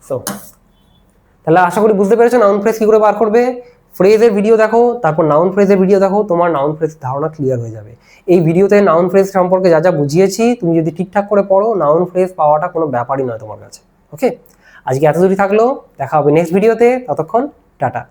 সো তাহলে আশা করি বুঝতে পেরেছো নাউন ফ্রেজ কি করে বার করবে। ফ্রেজের ভিডিও দেখো, তারপর নাউন ফ্রেজের ভিডিও দেখো, তোমার নাউন ফ্রেজ ধারণা ক্লিয়ার হয়ে যাবে। এই ভিডিওতে নাউন ফ্রেজ সম্পর্কে যা যা বুঝিয়েছি, তুমি যদি ঠিকঠাক করে পড়ো, নাউন ফ্রেজ পাওয়াটা কোনো ব্যাপারই নয় তোমার কাছে। ওকে, আজকে এতদূরই থাকলো, দেখা হবে নেক্সট ভিডিওতে, ততক্ষণ টাটা।